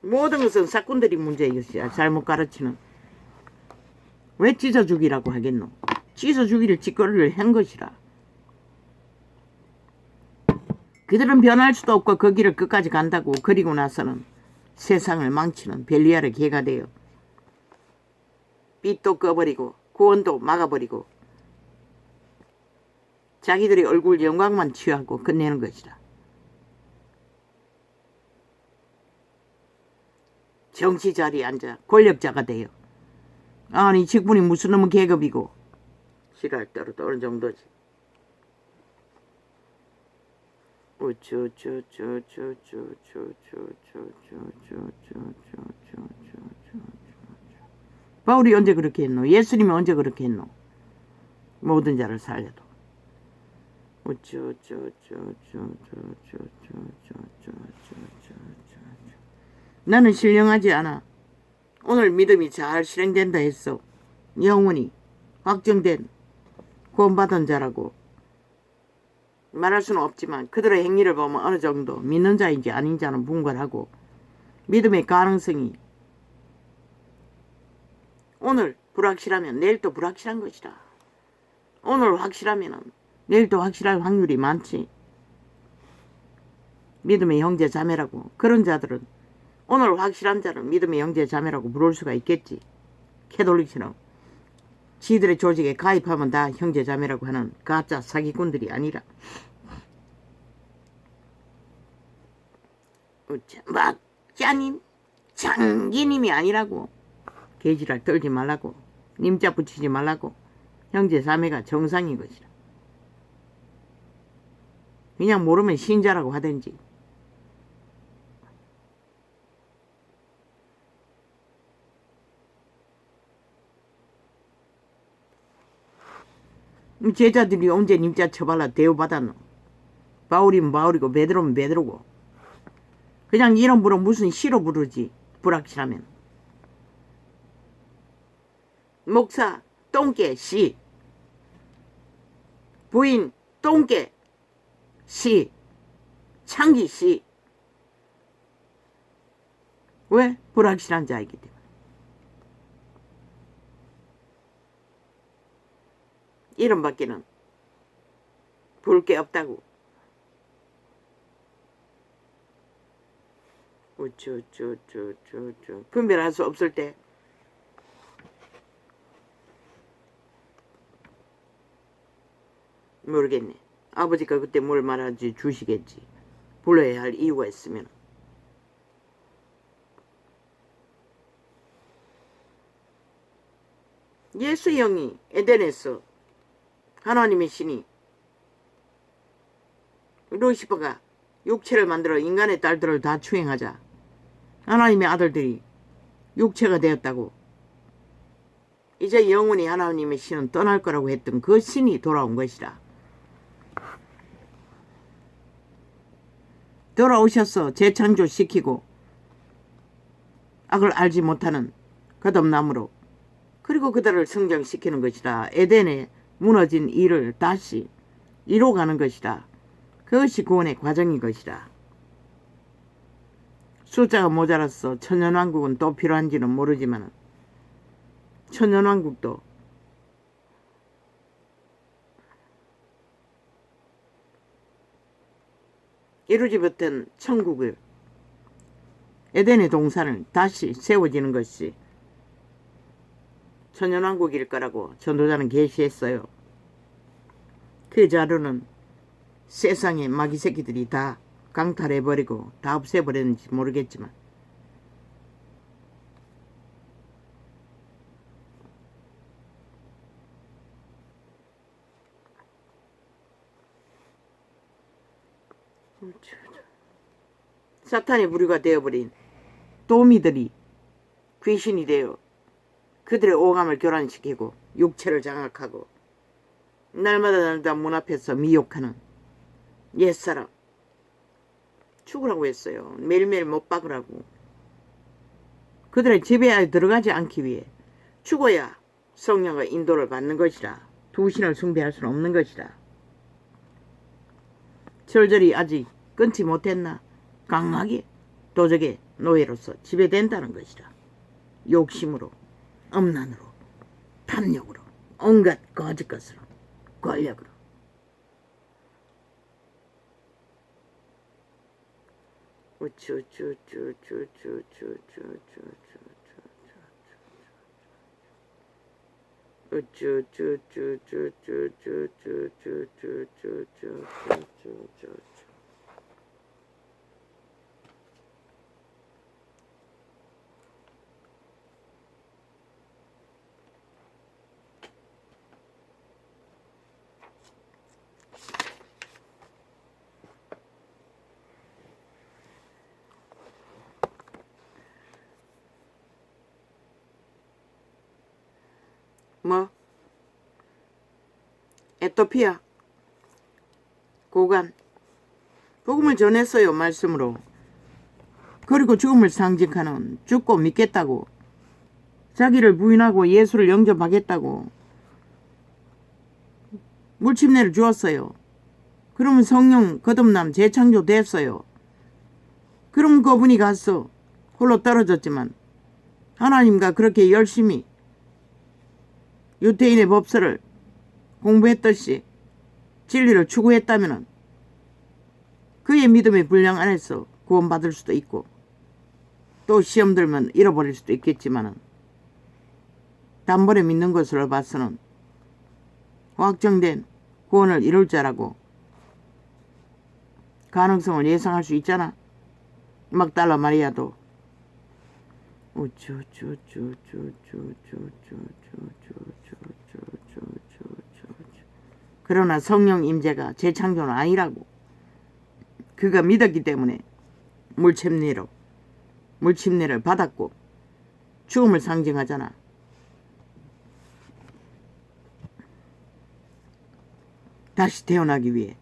Speaker 1: 모든 것은 사꾼들이 문제이것이야. 잘못 가르치는. 왜 찢어 죽이라고 하겠노? 찢어 죽이를 짓거리를 한 것이라. 그들은 변할 수도 없고 그 길을 끝까지 간다고. 그리고 나서는 세상을 망치는 벨리알의 개가 되어 빛도 꺼버리고 구원도 막아버리고 자기들의 얼굴 영광만 취하고 끝내는 것이다. 정치 자리에 앉아 권력자가 되어, 아니 직분이 무슨 놈의 계급이고, 시갈 떨어도 어느 정도지. 바울이 언제 그렇게 했노? 예수님이 언제 그렇게 했노? 모든 자를 살려도. 나는 신령하지 않아. 오늘 믿음이 잘 실행된다 했어. 영원히 확정된 구원받은 자라고 말할 수는 없지만, 그들의 행위를 보면 어느 정도 믿는 자인지 아닌 자는 분간하고, 믿음의 가능성이 오늘 불확실하면 내일 또 불확실한 것이다. 오늘 확실하면 내일 또 확실할 확률이 많지. 믿음의 형제 자매라고. 그런 자들은 오늘 확실한 자는 믿음의 형제 자매라고 부를 수가 있겠지. 캐톨릭처럼 지들의 조직에 가입하면 다 형제 자매라고 하는 가짜 사기꾼들이 아니라. 막자님 장기님이 아니라고. 개지랄 떨지 말라고. 님자 붙이지 말라고. 형제 자매가 정상인 것이라. 그냥 모르면 신자라고 하든지. 제자들이 언제 님자 처발라 대우받았노? 바울이면 바울이고 베드로면 베드로고. 그냥 이름 부르 무슨 시로 부르지. 불확실하면. 목사 똥개 씨. 부인 똥개 씨. 창기 씨. 왜? 불확실한 자이기 때문에. 이름밖에는 볼 게 없다고. 우쭈쭈쭈쭈쭈 분별할 수 없을 때 모르겠네. 아버지가 그때 뭘 말하지 주시겠지. 불러야 할 이유가 있으면. 예수 형이 에덴에서 하나님의 신이 루시퍼가 육체를 만들어 인간의 딸들을 다 추행하자 하나님의 아들들이 육체가 되었다고. 이제 영원히 하나님의 신은 떠날 거라고 했던 그 신이 돌아온 것이라. 돌아오셔서 재창조시키고 악을 알지 못하는 거듭남으로 그리고 그들을 성장시키는 것이라. 에덴에 무너진 일을 다시 이뤄가는 것이라. 그것이 구원의 과정인 것이라. 숫자가 모자라서 천년왕국은 또 필요한지는 모르지만 천년왕국도 이루지 못한 천국을 에덴의 동산을 다시 세워지는 것이 천년왕국일 거라고 전도자는 계시했어요. 그 자료는 세상의 마귀 새끼들이 다 강탈해버리고 다 없애버렸는지 모르겠지만 사탄의 무리가 되어버린 도미들이 귀신이 되어 그들의 오감을 교란시키고 육체를 장악하고 날마다 문 앞에서 미혹하는 옛사람 죽으라고 했어요. 매일매일 못 박으라고. 그들의 지배하에 들어가지 않기 위해 죽어야 성령의 인도를 받는 것이라. 두 신을 숭배할 수는 없는 것이라. 절절히 아직 끊지 못했나 강하게 도적의 노예로서 지배된다는 것이라. 욕심으로, 엄난으로, 탐욕으로, 온갖 거짓 것으로, 권력으로. 뭐 에토피아 고간 복음을 전했어요. 말씀으로. 그리고 죽음을 상징하는 죽고 믿겠다고 자기를 부인하고 예수를 영접하겠다고 물침내를 주었어요. 그러면 성령 거듭남 재창조 됐어요. 그럼 그분이 가서 홀로 떨어졌지만 하나님과 그렇게 열심히 유대인의 법서를 공부했듯이 진리를 추구했다면 그의 믿음의 분량 안에서 구원받을 수도 있고 또 시험 들면 잃어버릴 수도 있겠지만 단번에 믿는 것으로 봐서는 확정된 구원을 이룰 자라고 가능성을 예상할 수 있잖아. 막달라 마리아도 그러나 성령 임재가 재창조는 아니라고. 그가 믿었기 때문에 물침례를 받았고 죽음을 상징하잖아. 다시 태어나기 위해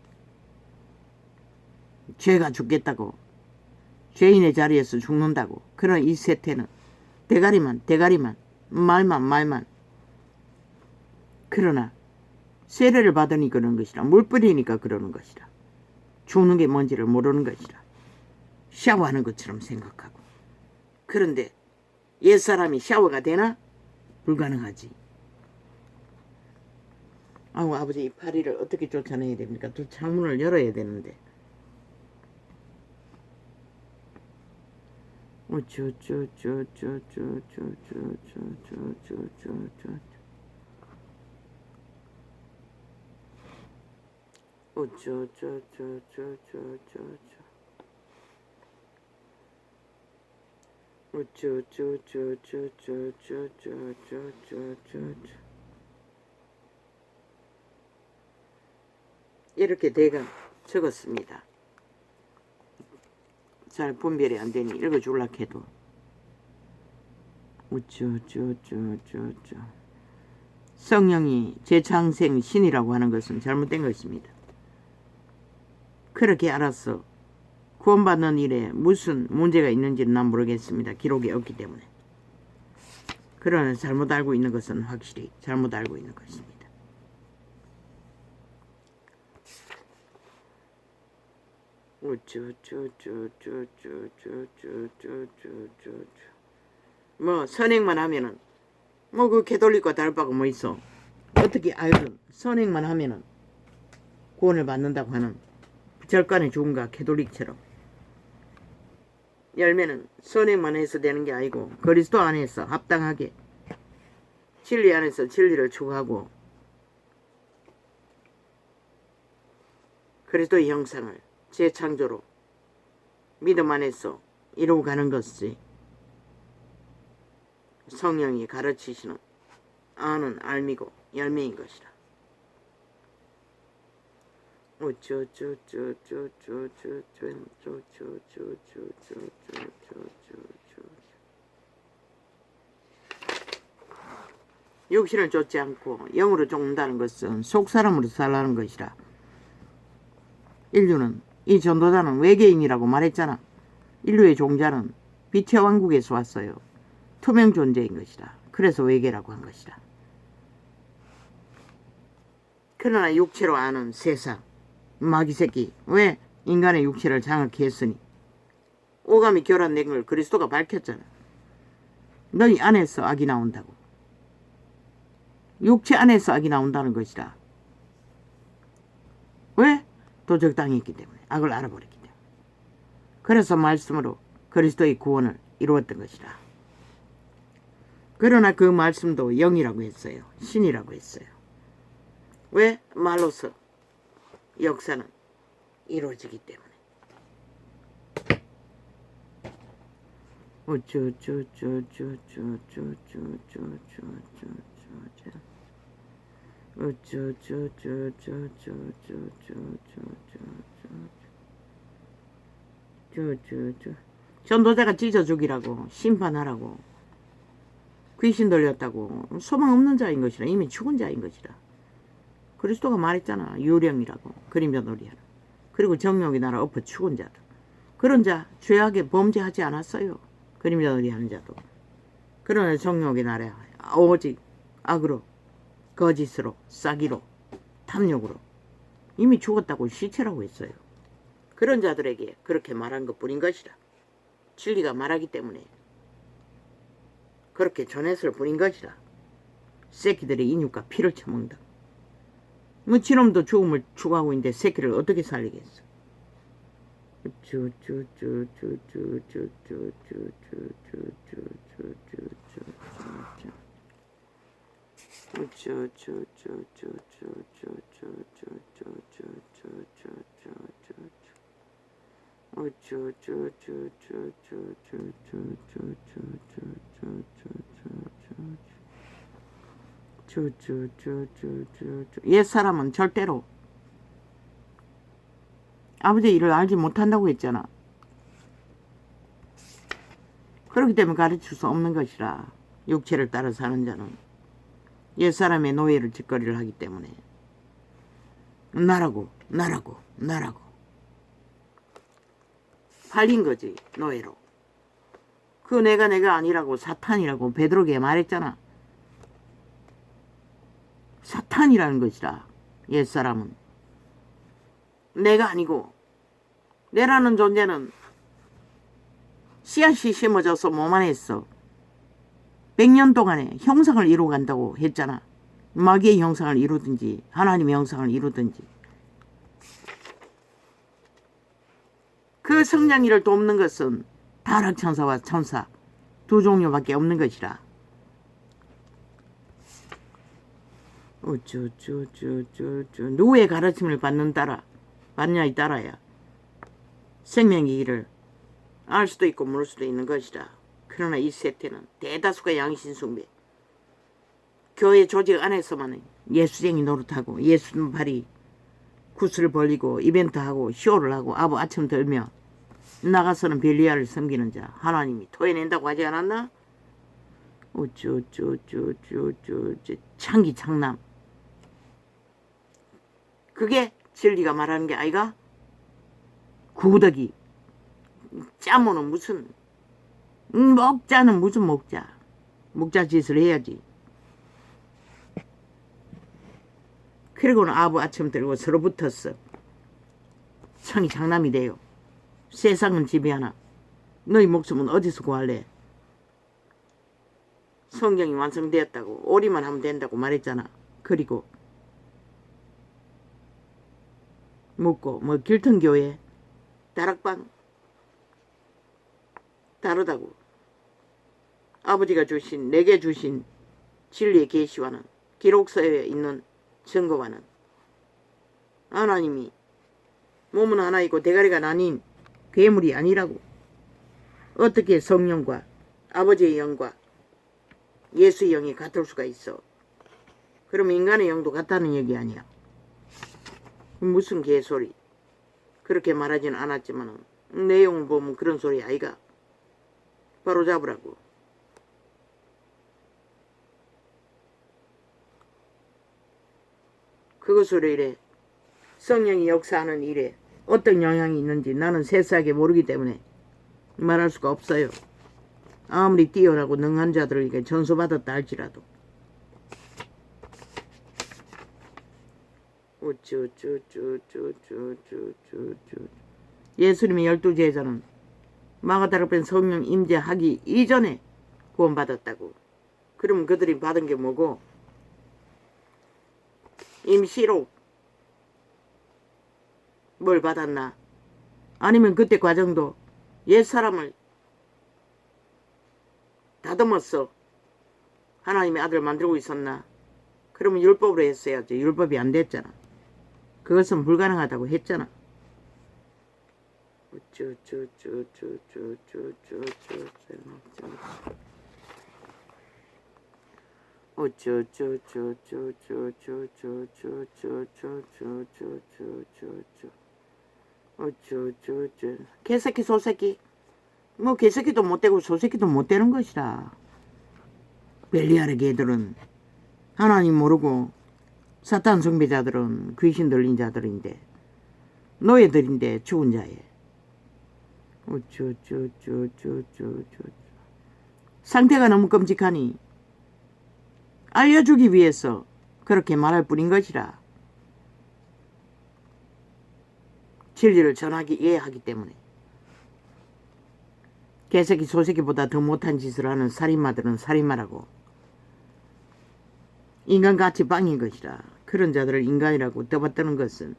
Speaker 1: 죄가 죽겠다고, 죄인의 자리에서 죽는다고. 그러나 이 세태는 대가리만 말만. 그러나 세례를 받으니 그러는 것이라, 물 뿌리니까 그러는 것이라, 죽는 게 뭔지를 모르는 것이라, 샤워하는 것처럼 생각하고. 그런데 옛사람이 샤워가 되나? 불가능하지. 아우, 아버지, 이 파리를 어떻게 쫓아내야 됩니까? 또 창문을 열어야 되는데. 이렇게 내가 적었습니다. 잘 분별이 안 되니 읽어줄라 해도. 성령이 재창생 신이라고 하는 것은 잘못된 것입니다. 그렇게 알아서 구원받는 일에 무슨 문제가 있는지는 난 모르겠습니다. 기록이 없기 때문에. 그러나 잘못 알고 있는 것은 확실히 잘못 알고 있는 것입니다. 뭐 선행만 하면은 뭐 그 개돌릭과 다를 바가 뭐 있어. 어떻게 알든 선행만 하면은 구원을 받는다고 하는 절간의 죽음과 개돌릭처럼, 열매는 선행만 해서 되는 게 아니고 그리스도 안에서 합당하게 진리 안에서 진리를 추구하고 그리스도의 형상을 재창조로 믿음 안에서 이루어가는 것이 성령이 가르치시는 아는 알미고 열매인 것이라. 육신을 쫓지 않고 영으로 쫓는다는 것은 속사람으로 살라는 것이라. 인류는, 이 전도자는 외계인이라고 말했잖아. 인류의 종자는 빛의 왕국에서 왔어요. 투명 존재인 것이다. 그래서 외계라고 한 것이다. 그러나 육체로 아는 세상, 마귀 새끼, 왜 인간의 육체를 장악해 했으니 오감이 교란된 걸 그리스도가 밝혔잖아. 너희 안에서 악이 나온다고. 육체 안에서 악이 나온다는 것이다. 왜? 도적당했기 때문에, 악을 알아버렸기 때문에. 그래서 말씀으로 그리스도의 구원을 이루었던 것이다. 그러나 그 말씀도 영이라고 했어요. 신이라고 했어요. 왜? 말로서 역사는 이루어지기 때문에. 전도자가 찢어 죽이라고, 심판하라고, 귀신 들렸다고 소망 없는 자인 것이라, 이미 죽은 자인 것이라. 그리스도가 말했잖아. 유령이라고, 그림자 놀이하라. 그리고 정욕의 나라 엎어 죽은 자도, 그런 자 죄악에 범죄하지 않았어요. 그림자 놀이하는 자도. 그러나 정욕의 나라 오직 악으로, 거짓으로, 싸기로, 탐욕으로 이미 죽었다고 시체라고 했어요. 그런 자들에게 그렇게 말한 것뿐인 것이라. 진리가 말하기 때문에 그렇게 전했을 뿐인 것이라. 새끼들의 인육과 피를 처먹는다. 뭐 지놈도 죽음을 추구하고 있는데 새끼를 어떻게 살리겠어. 옛사람은 절대로 아버지 일을 알지 못한다고 했잖아. 그렇기 때문에 가르칠 수 없는 것이라. 육체를 따라 사는 자는 옛사람의 노예를 짓거리를 하기 때문에 나라고 팔린 거지, 노예로. 그 내가 아니라고, 사탄이라고 베드로에게 말했잖아. 사탄이라는 것이라. 옛사람은 내가 아니고, 내라는 존재는 씨앗이 심어져서 몸 안에 있어 100년 동안에 형상을 이루어간다고 했잖아. 마귀의 형상을 이루든지 하나님의 형상을 이루든지. 그 성장기를 돕는 것은 타락천사와 천사 두 종류밖에 없는 것이라. 누구의 가르침을 받냐에 따라야 생명의 길을 알 수도 있고 모를 수도 있는 것이라. 그러나 이 세태는 대다수가 양신숭배, 교회 조직 안에서만 예수쟁이 노릇하고 예수발이 구슬을 벌리고 이벤트하고 쇼를 하고 아침 들며 나가서는 벨리알을 섬기는 자 하나님이 토해낸다고 하지 않았나? 창기 창남. 그게 진리가 말하는 게 아이가? 구더기 짜모는 무슨 목자는 무슨 목자 짓을 해야지. 그리고는 아침 들고 서로 붙었어. 창이 장남이 돼요. 세상은 지배하나 너희 목숨은 어디서 구할래? 성경이 완성되었다고 오리만 하면 된다고 말했잖아. 그리고 묻고 길턴교회 다락방 다르다고. 아버지가 주신 내게 주신 진리의 계시와는 기록서에 있는 증거와는 하나님이 몸은 하나이고 대가리가 나뉜 괴물이 아니라고. 어떻게 성령과 아버지의 영과 예수의 영이 같을 수가 있어? 그러면 인간의 영도 같다는 얘기 아니야. 무슨 개소리. 그렇게 말하지는 않았지만 내용을 보면 그런 소리 아이가. 바로 잡으라고. 그것으로 이래 성령이 역사하는 일에 어떤 영향이 있는지 나는 세세하게 모르기 때문에 말할 수가 없어요. 아무리 뛰어나고 능한 자들에게 전수받았다 할지라도. 예수님의 12제자는 마가다락방 성령 임재하기 이전에 구원받았다고. 그러면 그들이 받은 게 뭐고? 임시로 뭘 받았나? 아니면 그때 과정도 옛사람을 다듬었어. 하나님의 아들 만들고 있었나? 그러면 율법으로 했어야지. 율법이 안 됐잖아. 그것은 불가능하다고 했잖아. 개새끼 소새끼. 뭐 개새끼도 못되고 소새끼도 못되는 것이라. 벨리알의 개들은 하나님 모르고 사탄 숭배자들은 귀신 들린 자들인데 노예들인데 죽은 자예. 상태가 너무 끔찍하니 알려주기 위해서 그렇게 말할 뿐인 것이라. 진리를 전하기 이해하기 때문에. 개새끼 소새끼보다 더 못한 짓을 하는 살인마들은 살인마라고. 인간같이 빵인 것이라. 그런 자들을 인간이라고 떠받드는 것은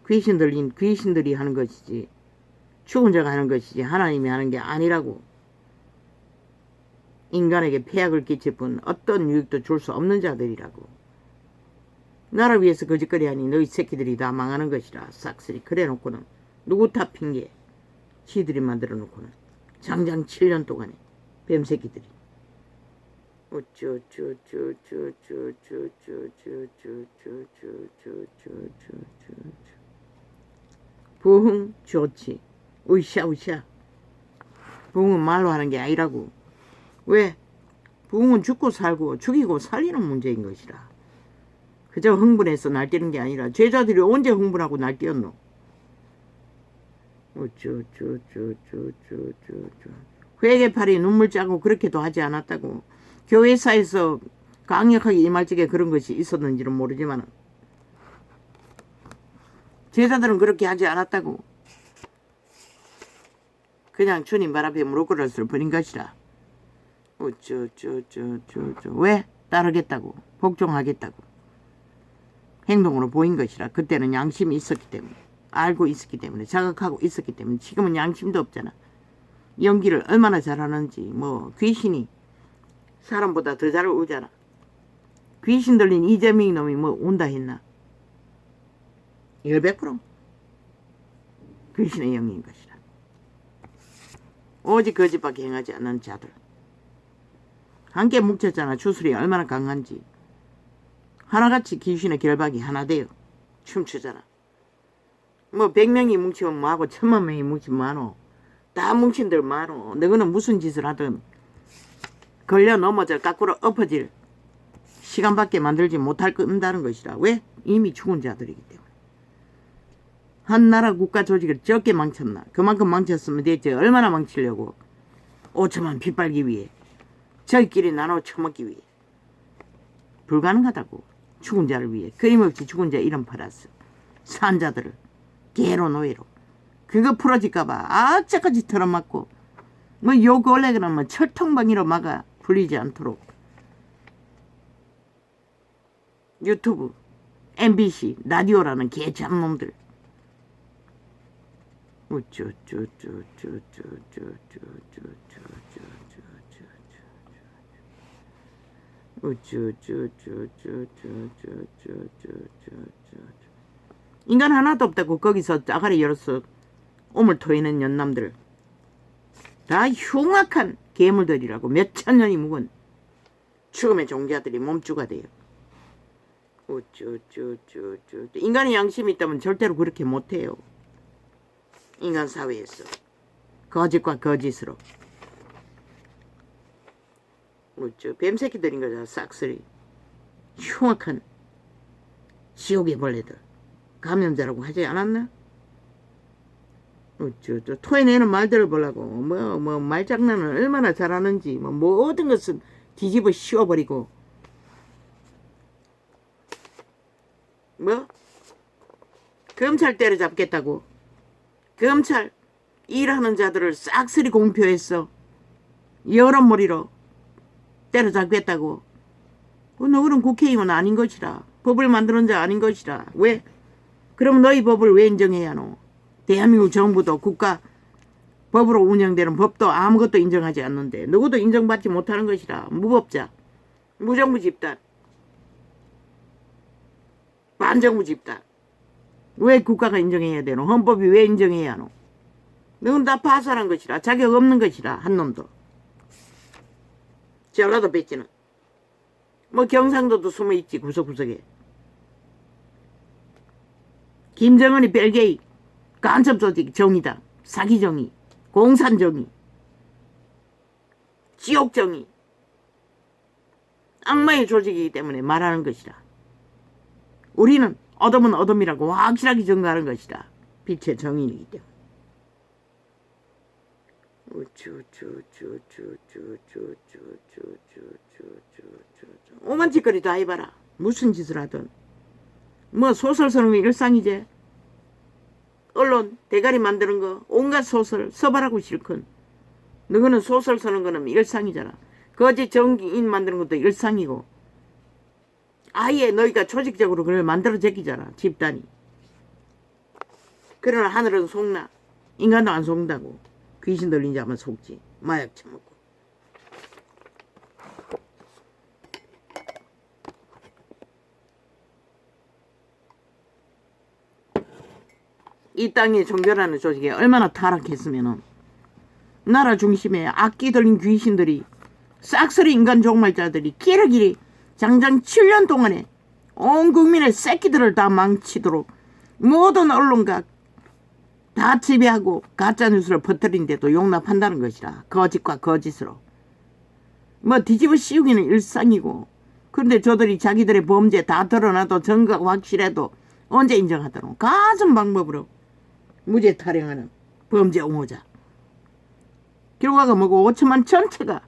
Speaker 1: 귀신 들린 귀신들이 하는 것이지 죽은 자가 하는 것이지 하나님이 하는 게 아니라고. 인간에게 폐악을 끼칠 뿐 어떤 유익도 줄 수 없는 자들이라고. 나를 위해서 거짓거리하니 너희 새끼들이 다 망하는 것이라. 싹쓸이 그래놓고는 누구 탓 핑계? 지들이 만들어 놓고는 장장 7년 동안에 뱀새끼들이 부흥 좋지. 으쌰으쌰. 부흥은 말로 하는 게 아니라고. 왜? 부흥은 죽고 살고 죽이고 살리는 문제인 것이라. 그저 흥분해서 날뛰는 게 아니라 제자들이 언제 흥분하고 날뛰었노? 회계팔이 눈물 짜고 그렇게도 하지 않았다고. 교회사에서 강력하게 임할 적에 그런 것이 있었는지는 모르지만 제자들은 그렇게 하지 않았다고. 그냥 주님 발 앞에 무릎 꿇었을 뿐인 것이라. 왜? 따르겠다고. 복종하겠다고. 행동으로 보인 것이라. 그때는 양심이 있었기 때문에, 알고 있었기 때문에, 자각하고 있었기 때문에. 지금은 양심도 없잖아. 연기를 얼마나 잘하는지. 뭐 귀신이 사람보다 더 잘 오잖아. 귀신 들린 이재명이 놈이 뭐 온다 했나? 100% 귀신의 영인 것이라. 오직 거짓밖에 행하지 않는 자들. 함께 뭉쳤잖아. 주술이 얼마나 강한지. 하나같이 귀신의 결박이 하나 돼요. 춤추잖아. 뭐 100명이 뭉치면 뭐하고 10,000명이 뭉치면 뭐하노. 다 뭉친들 뭐하노. 너희는 무슨 짓을 하든 걸려 넘어져 까꾸로 엎어질 시간밖에 만들지 못할 건다는 것이라. 왜? 이미 죽은 자들이기 때문에. 한 나라 국가 조직을 적게 망쳤나. 그만큼 망쳤으면 됐지. 얼마나 망치려고. 5천만 빗발기 위해. 저희끼리 나눠 처먹기 위해. 불가능하다고. 죽은 자를 위해. 끊임없이 죽은 자 이름 팔았어. 산 자들을 개로 노예로. 그거 풀어질까봐 어쩌까지 털어맞고 뭐 욕 올래 그러면 철통방이로 막아 풀리지 않도록. 유튜브, MBC, 라디오라는 개 잡놈들. 인간 하나도 없다고. 거기서 짜가리 열어서 오물 토이는 연남들. 다 흉악한 괴물들이라고. 몇천 년이 묵은 죽음의 종자들이 몸주가 돼요. 인간의 양심이 있다면 절대로 그렇게 못해요. 인간 사회에서 거짓과 거짓으로. 뱀새끼들인 거잖아. 싹쓸이 흉악한 지옥의 벌레들. 감염자라고 하지 않았나? 토해내는 말들을 보려고 뭐 말장난을 얼마나 잘하는지. 뭐 모든 것은 뒤집어 씌워버리고. 뭐 검찰 때려잡겠다고. 검찰 일하는 자들을 싹쓸이 공표했어. 여론몰이로 때려잡겠다고. 너희는 국회의원 아닌 것이라. 법을 만드는 자 아닌 것이라. 왜? 그럼 너희 법을 왜 인정해야 하노? 대한민국 정부도 국가 법으로 운영되는 법도 아무것도 인정하지 않는데 누구도 인정받지 못하는 것이라. 무법자, 무정부 집단, 반정부 집단. 왜 국가가 인정해야 되노? 헌법이 왜 인정해야 하노? 너는 다 파산한 것이라. 자격 없는 것이라. 한 놈도. 전라도 뺏지는. 뭐 경상도도 숨어있지. 구석구석에. 김정은이 벨게이, 간첩조직 정의당, 사기정의, 공산정의, 지옥정의. 악마의 조직이기 때문에 말하는 것이라. 우리는 어둠은 어둠이라고 확실하게 증거하는 것이다. 빛의 정인이기 때문에. 오만 짓거리 다 해봐라. 무슨 짓을 하든. 뭐 소설 쓰는 게 일상이지. 언론 대가리 만드는 거 온갖 소설 써봐라고 실컷. 너희는 소설 쓰는 거는 일상이잖아. 거짓 정인 만드는 것도 일상이고. 아예 너희가 조직적으로 그걸 만들어 제끼잖아. 집단이. 그러나 하늘은 속나. 인간도 안 속는다고. 귀신 들린 자만 속지. 마약 처먹고. 이 땅의 종교라는 조직이 얼마나 타락했으면은 나라 중심에 악기 들린 귀신들이 싹쓸이 인간 종말자들이 기러기리 장장 7년 동안에 온 국민의 새끼들을 다 망치도록 모든 언론과 다 지배하고 가짜뉴스를 퍼뜨린데도 용납한다는 것이라. 거짓과 거짓으로 뭐 뒤집어 씌우기는 일상이고, 그런데 저들이 자기들의 범죄 다 드러나도 증거가 확실해도 언제 인정하도록 가진 방법으로 무죄 타령하는 범죄 옹호자. 결과가 뭐고 5천만 전체가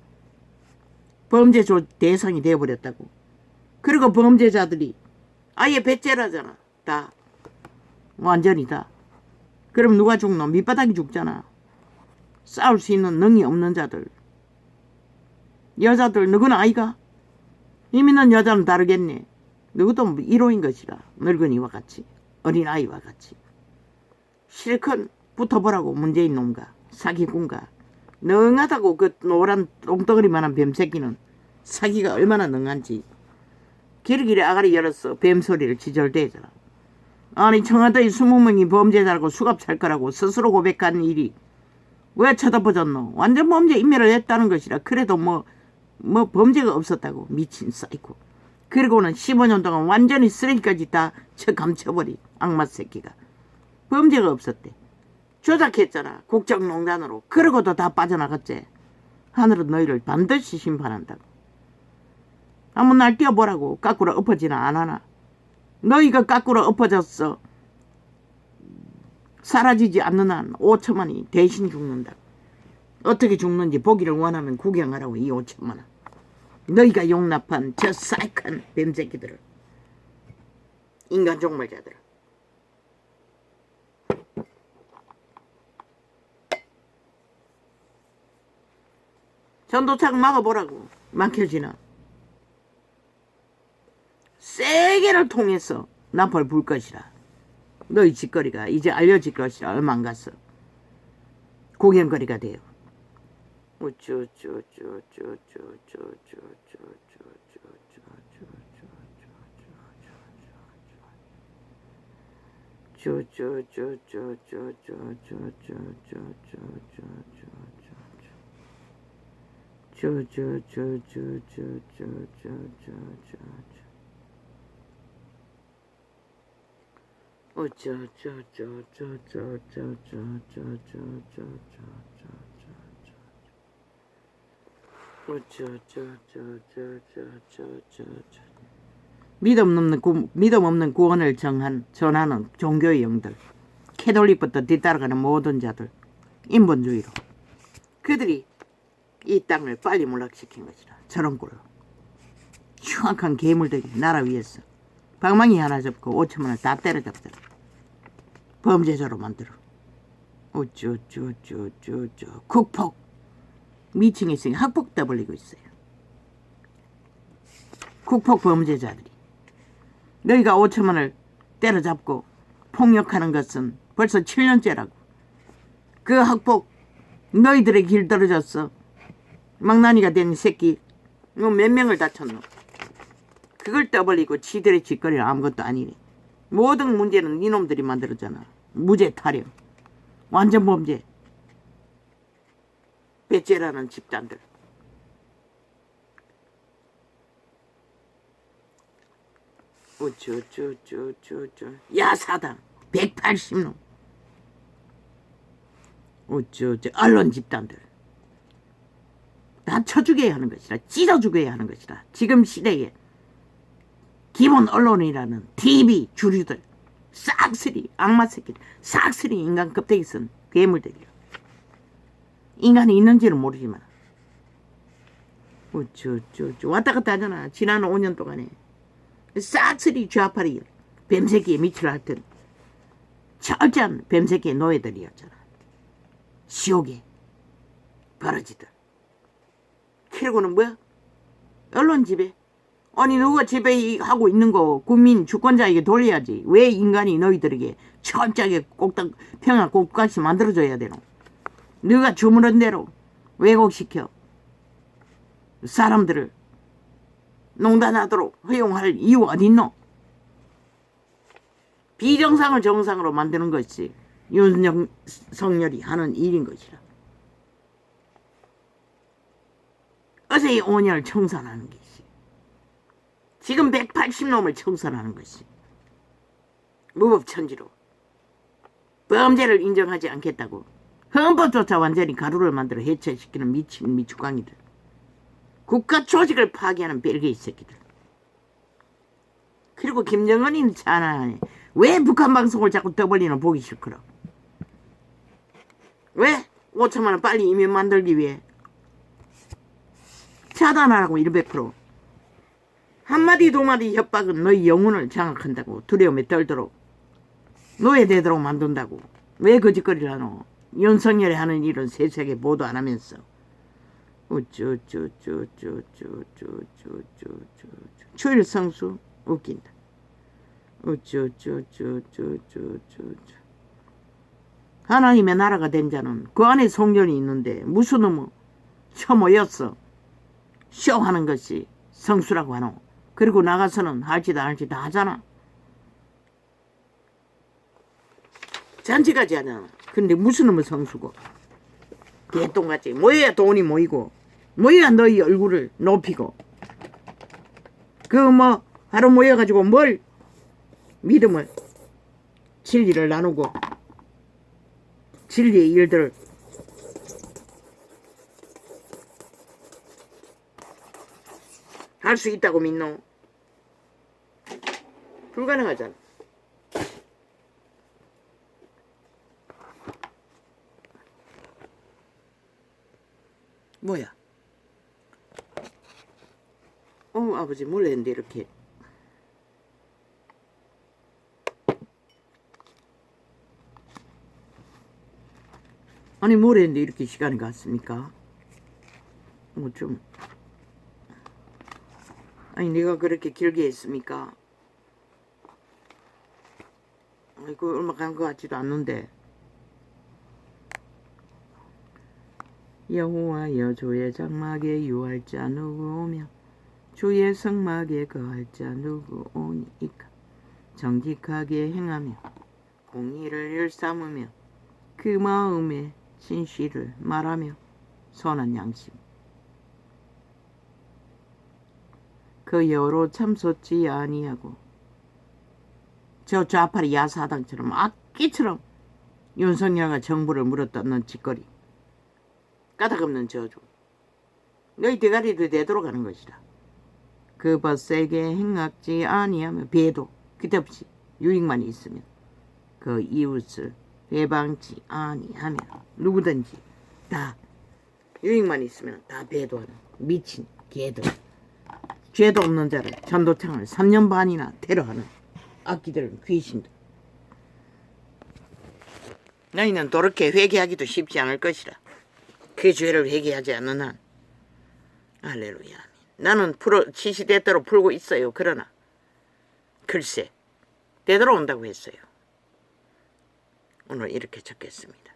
Speaker 1: 범죄 대상이 되어버렸다고. 그리고 범죄자들이 아예 배째라잖아. 다 완전히 다. 그럼 누가 죽노? 밑바닥이 죽잖아. 싸울 수 있는 능이 없는 자들. 여자들 누구는 아이가? 이미는 여자는 다르겠네. 누구도 1호인 것이라. 늙은이와 같이, 어린아이와 같이. 실컷 붙어보라고. 문재인 놈과 사기꾼과. 능하다고. 그 노란 똥덩어리만한 뱀새끼는 사기가 얼마나 능한지. 길이길이 아가리 열었어. 뱀소리를 지절대잖아. 아니 청와대의 20명이 범죄자라고 수갑찰 거라고 스스로 고백한 일이 왜 쳐다보졌노? 완전 범죄 인멸을 했다는 것이라. 그래도 뭐 범죄가 없었다고. 미친 사이코. 그리고는 15년 동안 완전히 쓰레기까지 다 감춰버린 악마 새끼가. 범죄가 없었대. 조작했잖아. 국정농단으로. 그러고도 다 빠져나갔지. 하늘은 너희를 반드시 심판한다고. 한번 날 띄워보라고. 까꾸로 엎어지나 안 하나. 너희가 까꾸로 엎어졌어. 사라지지 않는 한 5천만이 대신 죽는다. 어떻게 죽는지 보기를 원하면 구경하라고. 이 5천만 원. 너희가 용납한 저 사익한 뱀새끼들을. 인간 종말자들을. 전도착 막아보라고. 막혀지나. 세계를 통해서 나팔 불 것이라. 너희 짓거리가 이제 알려질 것이라. 얼마 안 갔어. 구경거리가 돼요. 믿음 없는 구원을 전하는 종교의 영들, 캐톨릭부터 뒤따라가는 모든 자들, 인본주의로 그들이 이 땅을 빨리 몰락시킨 것이라. 저런 꼴로 흉악한 괴물들이 나라 위에서 방망이 하나 접고 5천만 원을 다 때려잡더라. 범죄자로 만들어. 국폭 미층에 있으니 학폭 떠벌리고 있어요. 국폭 범죄자들이. 너희가 5천만 원을 때려잡고 폭력하는 것은 벌써 7년째라고. 그 학폭 너희들의 길 떨어졌어. 망나니가 된 새끼 몇 명을 다쳤노. 그걸 떠벌리고 지들의 짓거리는 아무것도 아니네. 모든 문제는 니놈들이 만들었잖아. 무죄 타령. 완전 범죄. 배째라는 집단들. 야사당 180놈. 언론 집단들. 다 쳐죽여야 하는 것이라. 찢어죽여야 하는 것이라. 지금 시대에 기본 언론이라는 TV 주류들 싹쓸이 악마 새끼들 싹쓸이 인간 껍데기 쓴 괴물들이야. 인간이 있는지는 모르지만 왔다 갔다 하잖아. 지난 5년 동안에 싹쓸이 좌파리 뱀새끼에 미치라 했던 철저한 뱀새끼의 노예들이었잖아. 지옥의 버러지들. 그리고는 뭐야? 언론 지배. 아니 누가 지배하고 있는 거 국민 주권자에게 돌려야지. 왜 인간이 너희들에게 철저하게 평화 꽃같이 만들어줘야 되노? 너가 주문한 대로 왜곡시켜 사람들을 농단하도록 허용할 이유가 어딨노? 비정상을 정상으로 만드는 것이 윤석열이 하는 일인 것이라. 어제 이 5년을 청산하는 것이, 지금 180놈을 청산하는 것이 무법천지로 범죄를 인정하지 않겠다고 헌법조차 완전히 가루를 만들어 해체시키는 미친 미축광이들, 국가 조직을 파괴하는 벨게이 새끼들. 그리고 김정은이는 차나 왜 북한 방송을 자꾸 떠벌리나 보기 싫거라. 왜? 5천만 원 빨리 이민 만들기 위해 차단하라고 100%. 한마디 두마디 협박은 너희 영혼을 장악한다고, 두려움에 떨도록 노예되도록 만든다고. 왜 거짓거리를 하노? 윤석열이 하는 일은 세세하게 보도 안 하면서 추일성수 웃긴다. 하나님의 나라가 된 자는 그 안에 성전이 있는데 무슨 놈의 처모였어 쇼하는 것이 성수라고 하노. 그리고 나가서는 할지도 안 할지도 하잖아. 잔치까지 하잖아. 근데 무슨 놈의 성수고 개똥같이 모여야 돈이 모이고, 모여야 너희 얼굴을 높이고, 그 뭐 하루 모여가지고 뭘 믿음을, 진리를 나누고 진리의 일들을 할 수 있다고 믿노? 불가능하잖아. 뭐야? 아버지 몰래 했는데 이렇게. 아니 몰래 했는데 이렇게 시간이 갔습니까? 좀 아니 내가 그렇게 길게 했습니까? 이거 얼마 간 것 같지도 않는데. 여호와여 주의 장막에 유할 자 누구 오며 주의 성막에 거할 자 누구 오니까. 정직하게 행하며 공의를 일삼으며 그 마음에 진실을 말하며 선한 양심. 그 여로 참솟지 아니하고 저 좌파리 야사당처럼 악기처럼 윤석열과 정부를 물어뜯는 짓거리, 까닭없는 저주, 너희 대가리도 되도록 하는 것이라. 그 벗세게 행악지 아니하며 배도 그때없이 유익만 있으면 그 이웃을 배방치 아니하며, 누구든지 다 유익만 있으면 다 배도하는 미친 개들, 죄도 없는 자를 전도창을 3년 반이나 테러하는 악기들, 귀신들. 너희는 그렇게 회개하기도 쉽지 않을 것이라. 그 죄를 회개하지 않는 한. 할렐루야. 나는 시시때때로 풀고 있어요. 그러나 글쎄 되돌아온다고 했어요. 오늘 이렇게 적겠습니다.